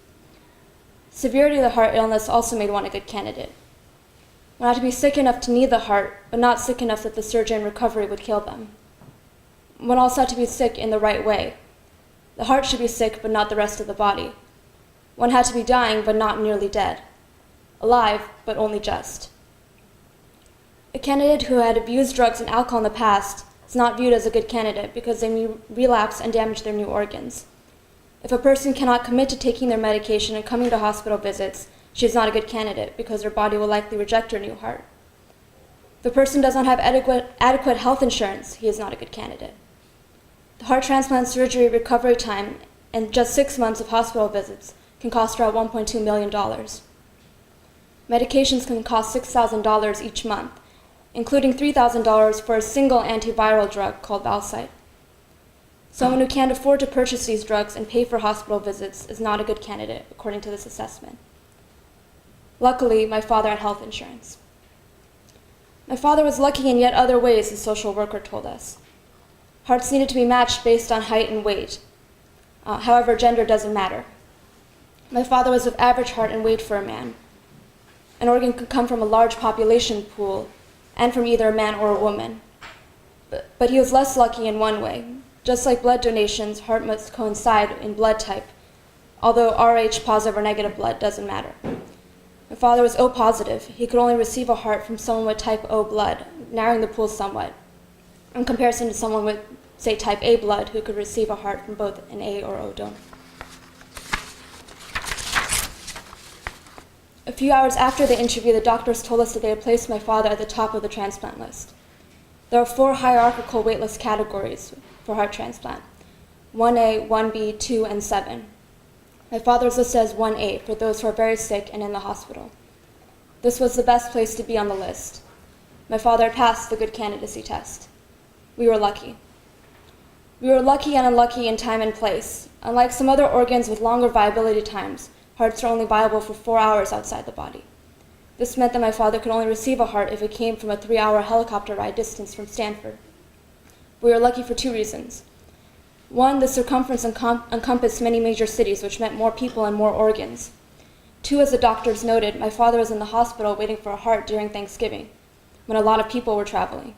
Severity of the heart illness also made one a good candidate. One had to be sick enough to need the heart, but not sick enough that the surgery and recovery would kill them. One also had to be sick in the right way. The heart should be sick, but not the rest of the body. One had to be dying, but not nearly dead. Alive, but only just. A candidate who had abused drugs and alcohol in the past is not viewed as a good candidate because they may relapse and damage their new organs. If a person cannot commit to taking their medication and coming to hospital visits, she is not a good candidate because her body will likely reject her new heart. If a person does not have adequate health insurance, he is not a good candidate. The heart transplant surgery recovery time and just 6 months of hospital visits can cost around $1.2 million. Medications can cost $6,000 each month, including $3,000 for a single antiviral drug called Valsite. Someone who can't afford to purchase these drugs and pay for hospital visits is not a good candidate, according to this assessment. Luckily, my father had health insurance. My father was lucky in yet other ways, the social worker told us. Hearts needed to be matched based on height and weight. However, gender doesn't matter. My father was of average height and weight for a man. An organ could come from a large population pool and from either a man or a woman. But he was less lucky in one way. Just like blood donations, heart must coincide in blood type, although Rh positive or negative blood doesn't matter. My father was O positive. He could only receive a heart from someone with type O blood, narrowing the pool somewhat, in comparison to someone with, say, type A blood who could receive a heart from both an A or O donor. A few hours after the interview, the doctors told us that they had placed my father at the top of the transplant list. There are 4 hierarchical waitlist categories for heart transplant: 1A, 1B, 2, and 7. My father was listed as 1A for those who are very sick and in the hospital. This was the best place to be on the list. My father had passed the good candidacy test. We were lucky. We were lucky and unlucky in time and place. Unlike some other organs with longer viability times, hearts are only viable for 4 hours outside the body. This meant that my father could only receive a heart if it came from a 3-hour helicopter ride distance from Stanford. We were lucky for 2 reasons. 1, the circumference encompassed many major cities, which meant more people and more organs. 2, as the doctors noted, my father was in the hospital waiting for a heart during Thanksgiving, when a lot of people were traveling.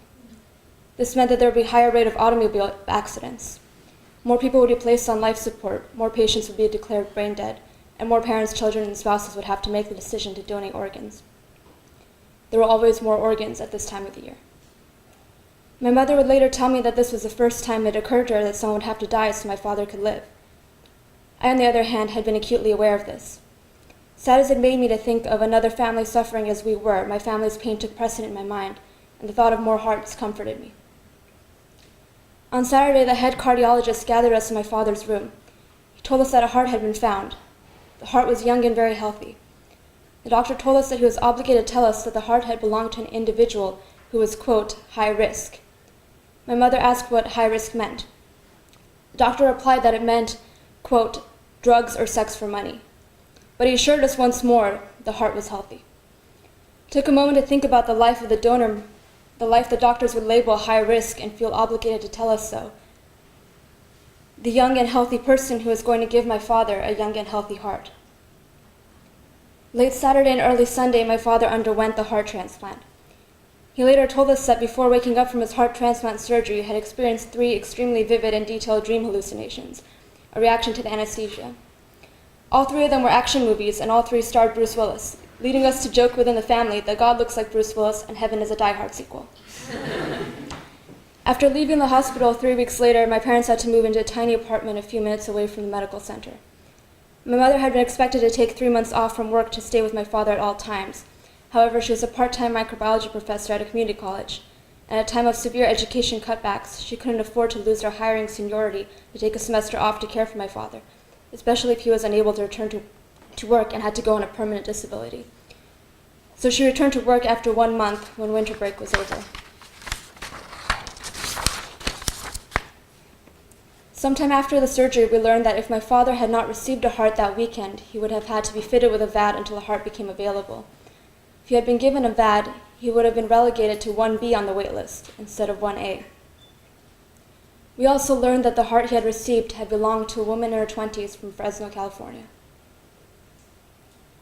This meant that there would be a higher rate of automobile accidents. More people would be placed on life support, more patients would be declared brain dead, and more parents, children, and spouses would have to make the decision to donate organs. There were always more organs at this time of the year. My mother would later tell me that this was the first time it occurred to her that someone would have to die so my father could live. I, on the other hand, had been acutely aware of this. Sad as it made me to think of another family suffering as we were, my family's pain took precedent in my mind, and the thought of more hearts comforted me. On Saturday, the head cardiologist gathered us in my father's room. He told us that a heart had been found. The heart was young and very healthy. The doctor told us that he was obligated to tell us that the heart had belonged to an individual who was, quote, high risk. My mother asked what high risk meant. The doctor replied that it meant, quote, drugs or sex for money. But he assured us once more the heart was healthy. It took a moment to think about the life of the donor, the life the doctors would label high risk and feel obligated to tell us so. The young and healthy person who was going to give my father a young and healthy heart. Late Saturday and early Sunday, my father underwent the heart transplant. He later told us that before waking up from his heart transplant surgery, he had experienced 3 extremely vivid and detailed dream hallucinations, a reaction to the anesthesia. All 3 of them were action movies, and all 3 starred Bruce Willis, leading us to joke within the family that God looks like Bruce Willis and Heaven is a Die Hard sequel. After leaving the hospital 3 weeks later, my parents had to move into a tiny apartment a few minutes away from the medical center. My mother had been expected to take 3 months off from work to stay with my father at all times. However, she was a part-time microbiology professor at a community college, and at a time of severe education cutbacks, she couldn't afford to lose her hiring seniority to take a semester off to care for my father, especially if he was unable to return to work and had to go on a permanent disability. So she returned to work after 1 month when winter break was over. Sometime after the surgery, we learned that if my father had not received a heart that weekend, he would have had to be fitted with a VAD until a heart became available. If he had been given a VAD, he would have been relegated to 1B on the wait list instead of 1A. We also learned that the heart he had received had belonged to a woman in her 20s from Fresno, California.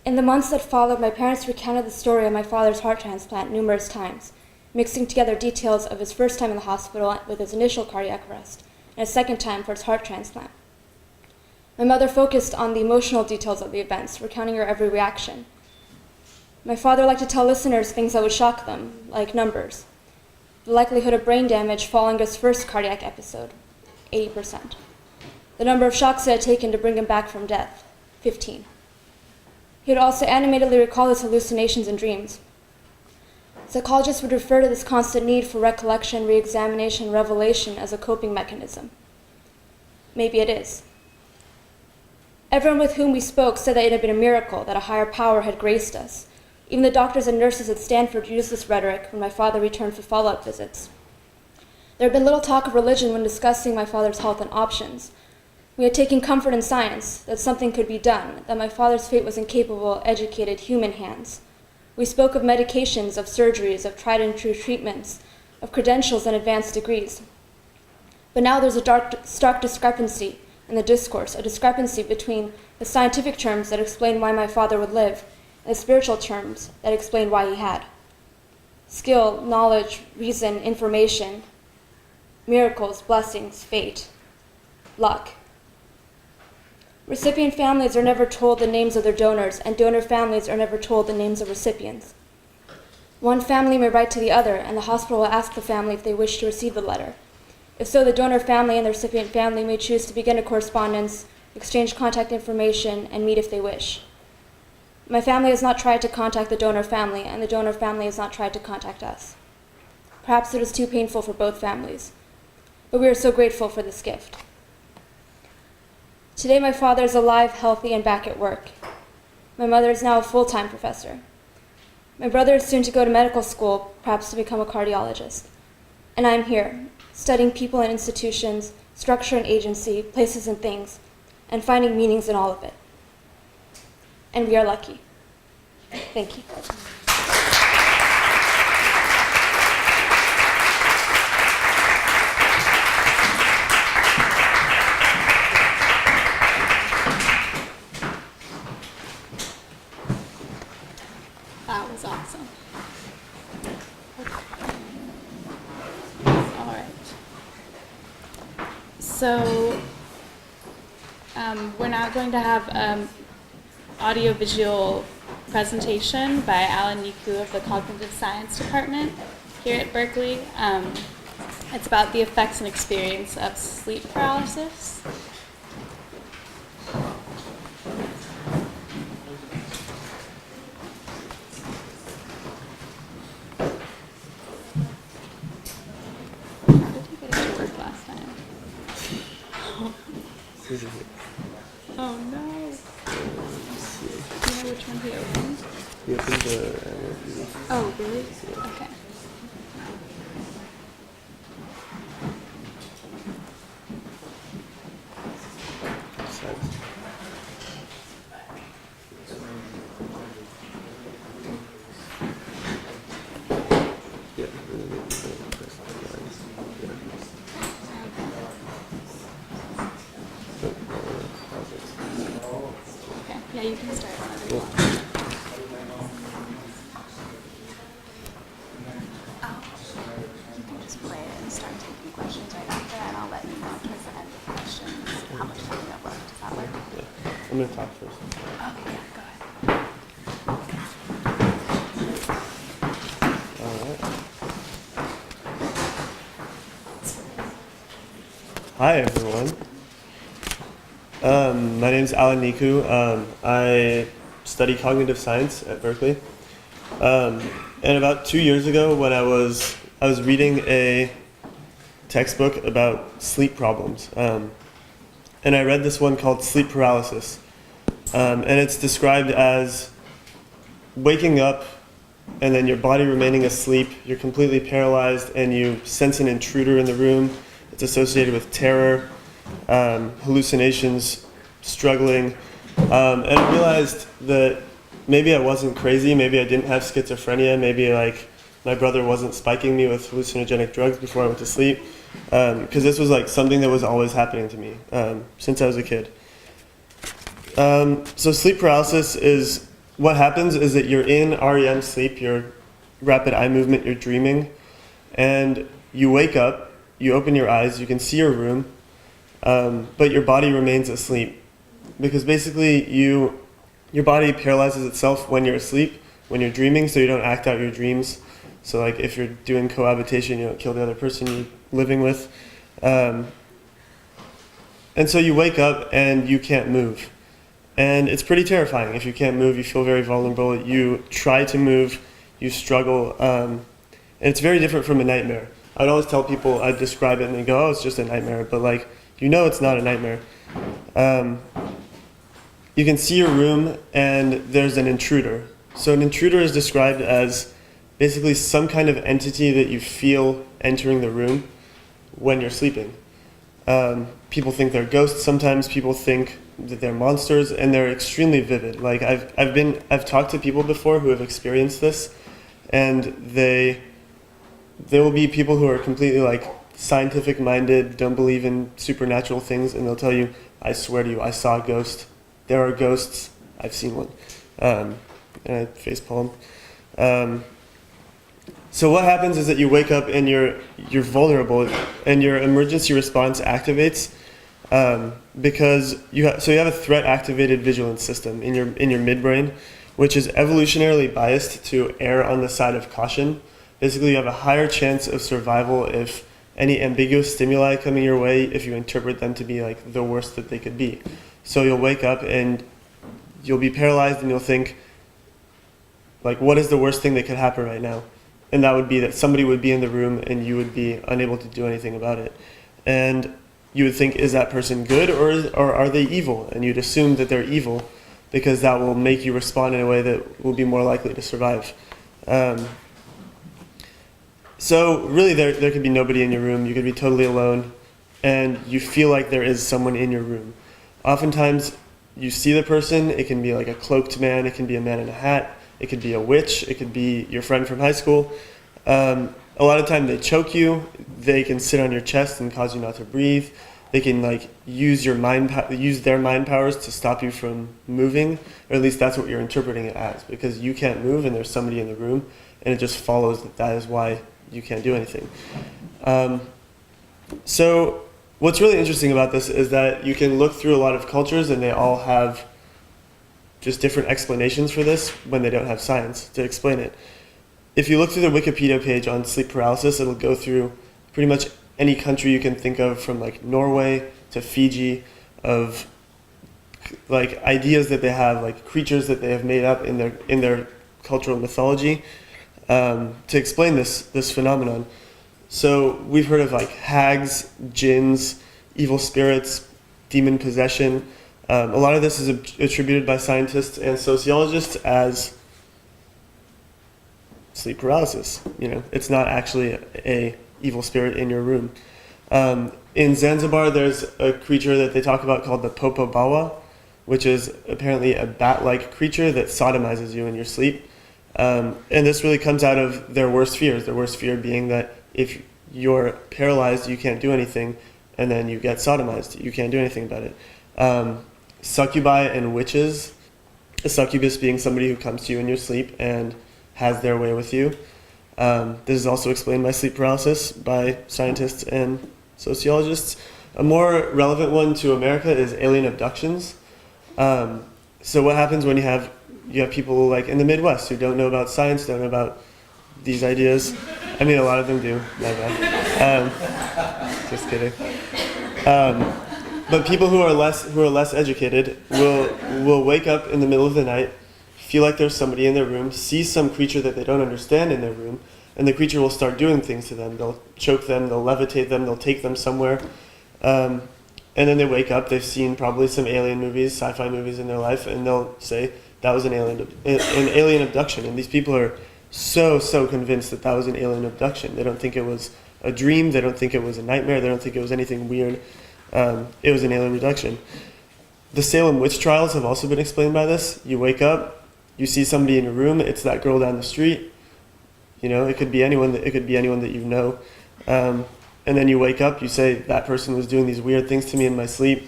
In the months that followed, my parents recounted the story of my father's heart transplant numerous times, mixing together details of his first time in the hospital with his initial cardiac arrest, and a second time for his heart transplant. My mother focused on the emotional details of the events, recounting her every reaction. My father liked to tell listeners things that would shock them, like numbers. The likelihood of brain damage following his first cardiac episode, 80%. The number of shocks it had taken to bring him back from death, 15. He would also animatedly recall his hallucinations and dreams. Psychologists would refer to this constant need for recollection, re-examination, and revelation as a coping mechanism. Maybe it is. Everyone with whom we spoke said that it had been a miracle, that a higher power had graced us. Even the doctors and nurses at Stanford used this rhetoric when my father returned for follow-up visits. There had been little talk of religion when discussing my father's health and options. We had taken comfort in science, that something could be done, that my father's fate was in capable, educated human hands. We spoke of medications, of surgeries, of tried-and-true treatments, of credentials and advanced degrees. But now there's a stark discrepancy in the discourse, a discrepancy between the scientific terms that explain why my father would live and the spiritual terms that explain why he had. Skill, knowledge, reason, information, miracles, blessings, fate, luck. Recipient families are never told the names of their donors, and donor families are never told the names of recipients. One family may write to the other, and the hospital will ask the family if they wish to receive the letter. If so, the donor family and the recipient family may choose to begin a correspondence, exchange contact information, and meet if they wish. My family has not tried to contact the donor family, and the donor family has not tried to contact us. Perhaps it is too painful for both families, but we are so grateful for this gift. Today, my father is alive, healthy, and back at work. My mother is now a full-time professor. My brother is soon to go to medical school, perhaps to become a cardiologist. And I'm here, studying people and institutions, structure and agency, places and things, and finding meanings in all of it. And we are lucky. Thank you. That was awesome. All right. So we're now going to have audiovisual presentation by Alan Niku of the Cognitive Science Department here at Berkeley. It's about the effects and experience of sleep paralysis. Where's it here? Oh no. Do you know which one he opened? He opened the. Oh, really? Okay. Okay. Yeah, you can start whenever you want. You can just play it and start taking questions right after, and I'll let you know towards the end of the questions how much time you have left. Does that work? Yeah. I'm going to talk first. Okay, yeah, go ahead. Hi everyone. My name is Alan Niku. I study cognitive science at Berkeley. And about 2 years ago, when I was reading a textbook about sleep problems, and I read this one called Sleep Paralysis, and it's described as waking up and then your body remaining asleep. You're completely paralyzed, and you sense an intruder in the room. It's associated with terror, hallucinations, struggling, and I realized that maybe I wasn't crazy, maybe I didn't have schizophrenia, maybe like my brother wasn't spiking me with hallucinogenic drugs before I went to sleep, because this was like something that was always happening to me since I was a kid. So sleep paralysis is, what happens is that you're in REM sleep, you're rapid eye movement, you're dreaming, and you wake up. You open your eyes, you can see your room, but your body remains asleep. Because basically your body paralyzes itself when you're asleep, when you're dreaming, so you don't act out your dreams. So like if you're doing cohabitation, you don't kill the other person you're living with. And so you wake up and you can't move. And it's pretty terrifying. If you can't move, you feel very vulnerable. You try to move, you struggle, and it's very different from a nightmare. I would always tell people, I'd describe it and they go, oh, it's just a nightmare. But like, you know it's not a nightmare. You can see your room and there's an intruder. So an intruder is described as basically some kind of entity that you feel entering the room when you're sleeping. People think they're ghosts sometimes, people think that they're monsters, and they're extremely vivid. Like I've talked to people before who have experienced this, and there will be people who are completely like scientific minded, don't believe in supernatural things, and they'll tell you, I swear to you, I saw a ghost. There are ghosts. I've seen one. And I facepalm. So what happens is that you wake up and you're vulnerable, and your emergency response activates because you have a threat activated vigilance system in your midbrain, which is evolutionarily biased to err on the side of caution. Basically, you have a higher chance of survival if any ambiguous stimuli coming your way, if you interpret them to be like the worst that they could be. So you'll wake up and you'll be paralyzed and you'll think, like, what is the worst thing that could happen right now? And that would be that somebody would be in the room and you would be unable to do anything about it. And you would think, is that person good or are they evil? And you'd assume that they're evil because that will make you respond in a way that will be more likely to survive. So really there could be nobody in your room, you could be totally alone, and you feel like there is someone in your room. Oftentimes you see the person, it can be like a cloaked man, it can be a man in a hat, it could be a witch, it could be your friend from high school. A lot of time they choke you, they can sit on your chest and cause you not to breathe, they can like use their mind powers to stop you from moving, or at least that's what you're interpreting it as, because you can't move and there's somebody in the room, and it just follows that is why you can't do anything. So what's really interesting about this is that you can look through a lot of cultures and they all have just different explanations for this when they don't have science to explain it. If you look through the Wikipedia page on sleep paralysis, it'll go through pretty much any country you can think of, from like Norway to Fiji, of like ideas that they have, like creatures that they have made up in their cultural mythology to explain this phenomenon. So we've heard of like hags, jinns, evil spirits, demon possession. A lot of this is attributed by scientists and sociologists as sleep paralysis. It's not actually a evil spirit in your room. In Zanzibar, there's a creature that they talk about called the popo bawa, which is apparently a bat-like creature that sodomizes you in your sleep. And this really comes out of their worst fears. Their worst fear being that if you're paralyzed, you can't do anything, and then you get sodomized. You can't do anything about it. Succubi and witches, a succubus being somebody who comes to you in your sleep and has their way with you. This is also explained by sleep paralysis by scientists and sociologists. A more relevant one to America is alien abductions. So what happens when you have people like in the Midwest who don't know about science, don't know about these ideas? I mean, a lot of them do. My bad. Just kidding. But people who are less educated will wake up in the middle of the night, feel like there's somebody in their room, see some creature that they don't understand in their room, and the creature will start doing things to them. They'll choke them, they'll levitate them, they'll take them somewhere. And then they wake up, they've seen probably some alien movies, sci-fi movies in their life, and they'll say, that was an alien abduction. And these people are so convinced that was an alien abduction. They don't think it was a dream, they don't think it was a nightmare, they don't think it was anything weird. It was an alien abduction. The Salem witch trials have also been explained by this. You wake up, you see somebody in your room, it's that girl down the street. It could be anyone that you know. And then you wake up, you say, that person was doing these weird things to me in my sleep,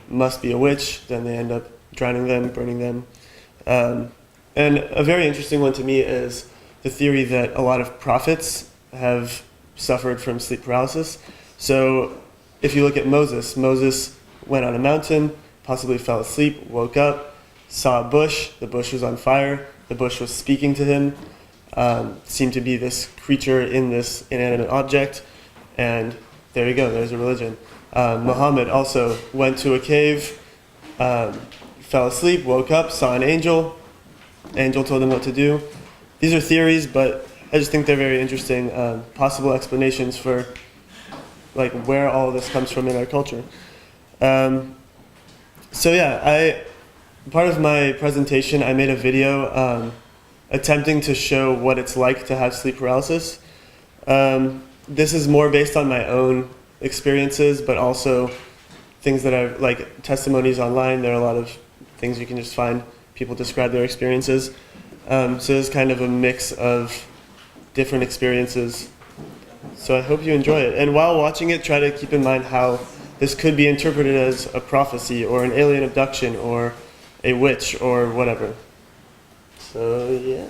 must be a witch. Then they end up drowning them, burning them. And a very interesting one to me is the theory that a lot of prophets have suffered from sleep paralysis. So if you look at Moses went on a mountain, possibly fell asleep, woke up, saw a bush, the bush was on fire, the bush was speaking to him, seemed to be this creature in this inanimate object, and there you go, there's a religion. Muhammad also went to a cave, fell asleep, woke up, saw an angel told him what to do. These are theories, but I just think they're very interesting, possible explanations for where all of this comes from in our culture. So yeah, part of my presentation, I made a video attempting to show what it's like to have sleep paralysis. This is more based on my own experiences, but also things that I've, testimonies online. There are a lot of things you can just find. People describe their experiences. So it's kind of a mix of different experiences. So I hope you enjoy it. And while watching it, try to keep in mind how this could be interpreted as a prophecy or an alien abduction or a witch or whatever. So yeah.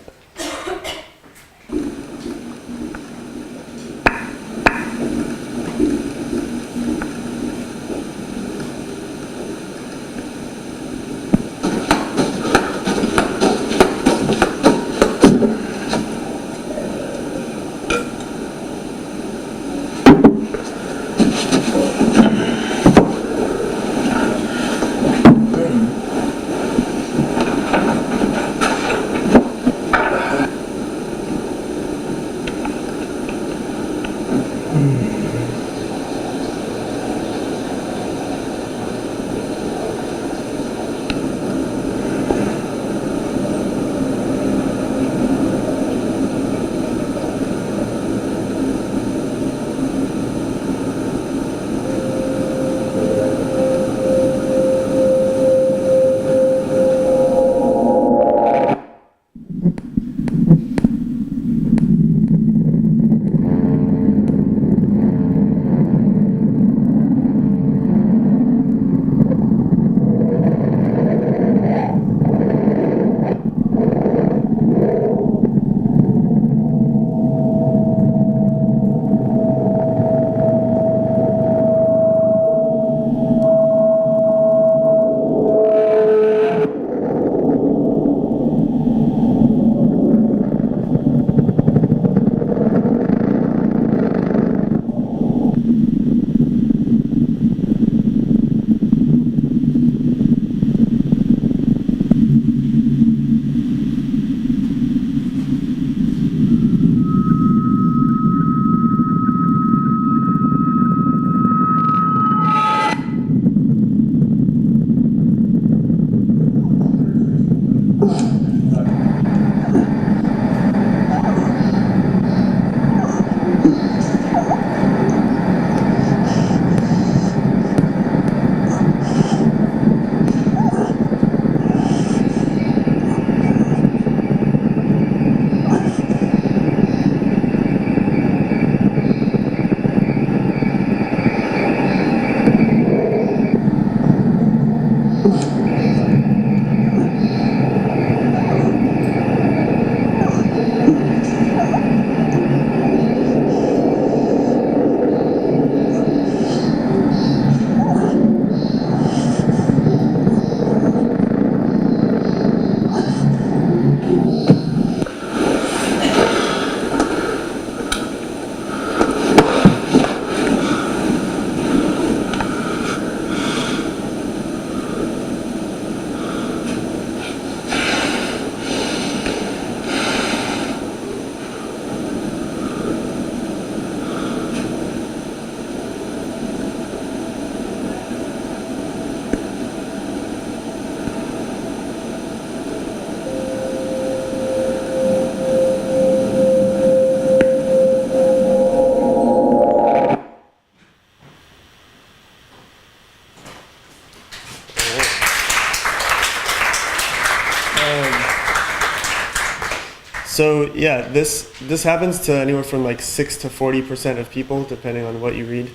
Yeah, this happens to anywhere from like 6 to 40% of people, depending on what you read.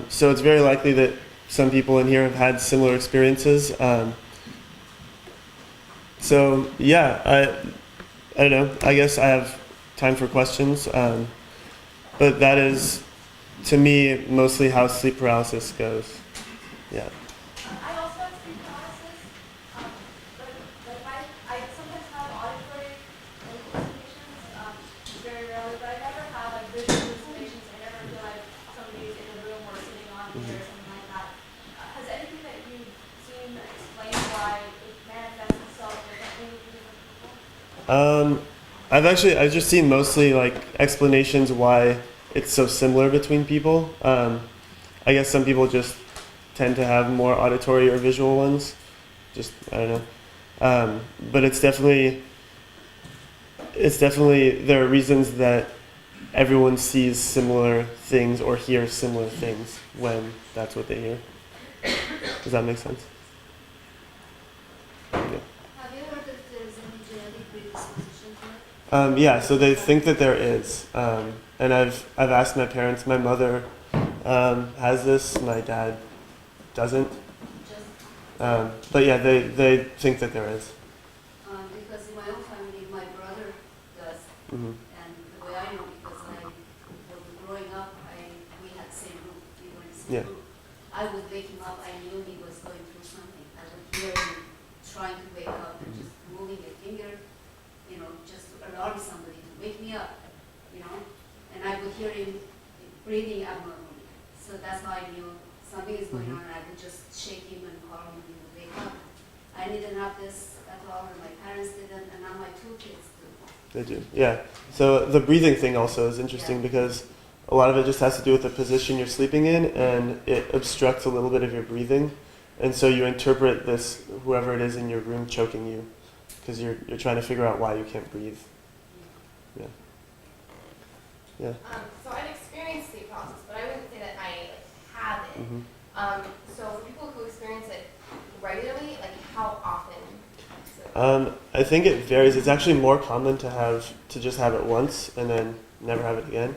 So it's very likely that some people in here have had similar experiences. So yeah, I don't know. I guess I have time for questions. But that is, to me, mostly how sleep paralysis goes. Yeah. I also have sleep paralysis, but I sometimes have auditory hallucinations, very rarely, but I never have like visual hallucinations. I never feel like somebody's in the room or sitting on me or something like that. Has anything that you've seen explain why it manifests itself differently for different people? I've just seen mostly like explanations why it's so similar between people. I guess some people just tend to have more auditory or visual ones. Just, I don't know. But it's definitely, there are reasons that everyone sees similar things or hears similar things when that's what they hear. Does that make sense? Yeah. Have you heard if there's any genetic predisposition to it? Yeah, so they think that there is. And I've asked my parents. My mother has this. My dad doesn't. But yeah, they think that there is. Because in my own family, my brother does. Mm-hmm. And the way I know, because growing up, we had the same room. We were in the same Yeah. room. I would wake him up. I knew he was going through something. I would hear him trying to wake up and just moving a finger, just to alarm somebody to wake me up, And I would hear him breathing abnormally. So that's how I knew something is going on. And I would just shake him and call him and he would wake up. I didn't have this at all, and my parents didn't, and now my 2 kids do. They do, yeah. So the breathing thing also is interesting because a lot of it just has to do with the position you're sleeping in, and it obstructs a little bit of your breathing. And so you interpret this, whoever it is in your room, choking you, because you're trying to figure out why you can't breathe. Yeah. Yeah. So I've experienced sleep paralysis, but I wouldn't say that I have it. Mm-hmm. So for people who experience it regularly, how often? I think it varies. It's actually more common to just have it once and then never have it again.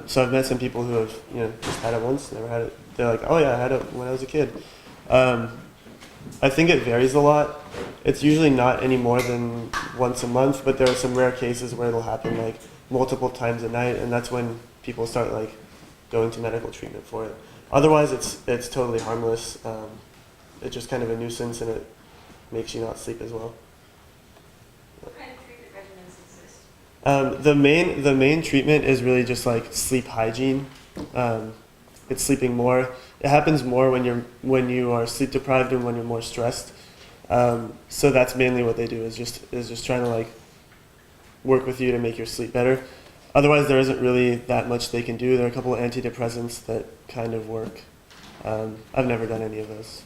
So I've met some people who have just had it once, never had it. They're like, oh yeah, I had it when I was a kid. I think it varies a lot. It's usually not any more than once a month, but there are some rare cases where it'll happen multiple times a night, and that's when people start going to medical treatment for it. Otherwise, it's totally harmless. It's just kind of a nuisance, and it makes you not sleep as well. What kind of treatment regimens exist? The main treatment is really just sleep hygiene. It's sleeping more. It happens more when you are sleep deprived and when you're more stressed. So that's mainly what they do is just trying to work with you to make your sleep better. Otherwise, there isn't really that much they can do. There are a couple of antidepressants that kind of work. I've never done any of those.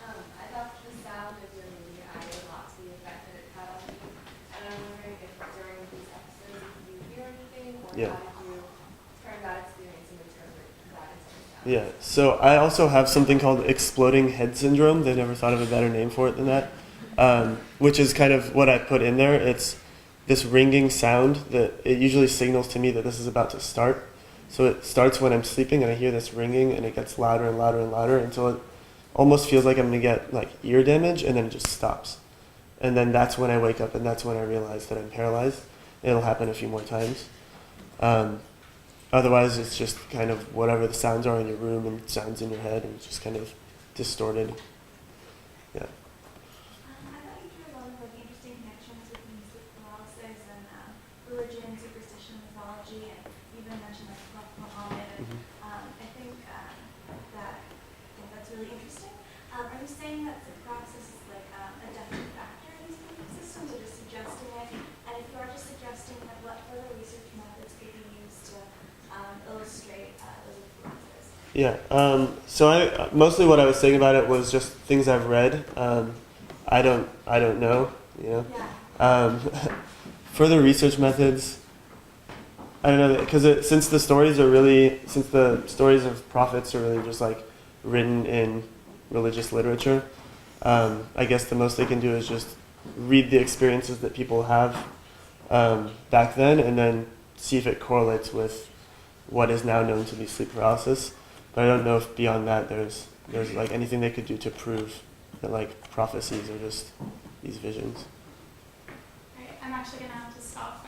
I thought the sound of your movie added a lot to the effect that it had on you. And I'm wondering if during these episodes, did you hear anything, or Yeah. how did you turn that experience and interpret that into sound? Yeah, so I also have something called exploding head syndrome. They've never thought of a better name for it than that, which is kind of what I put in there. It's this ringing sound that it usually signals to me that this is about to start. So it starts when I'm sleeping and I hear this ringing and it gets louder and louder and louder until it almost feels like I'm going to get ear damage, and then it just stops. And then that's when I wake up, and that's when I realize that I'm paralyzed. It'll happen a few more times. Otherwise, it's just kind of whatever the sounds are in your room and sounds in your head, and it's just kind of distorted. Yeah. I thought you drew a lot of interesting connections between sleep paralysis and religion, superstition, mythology, and even mentioned Muhammad. And, I think that's really interesting. Are you saying that sleep paralysis is a definite factor in these belief systems, or just suggesting it? And if you are just suggesting that, what further research methods could be used to illustrate those influences? Yeah. So mostly what I was saying about it was just things I've read. I don't know. Yeah. Further research methods. I don't know, because since the stories of prophets are really just written in religious literature, I guess the most they can do is just read the experiences that people have back then, and then see if it correlates with what is now known to be sleep paralysis. But I don't know if beyond that there's like anything they could do to prove that like prophecies are just these visions. Right, I'm actually gonna have to stop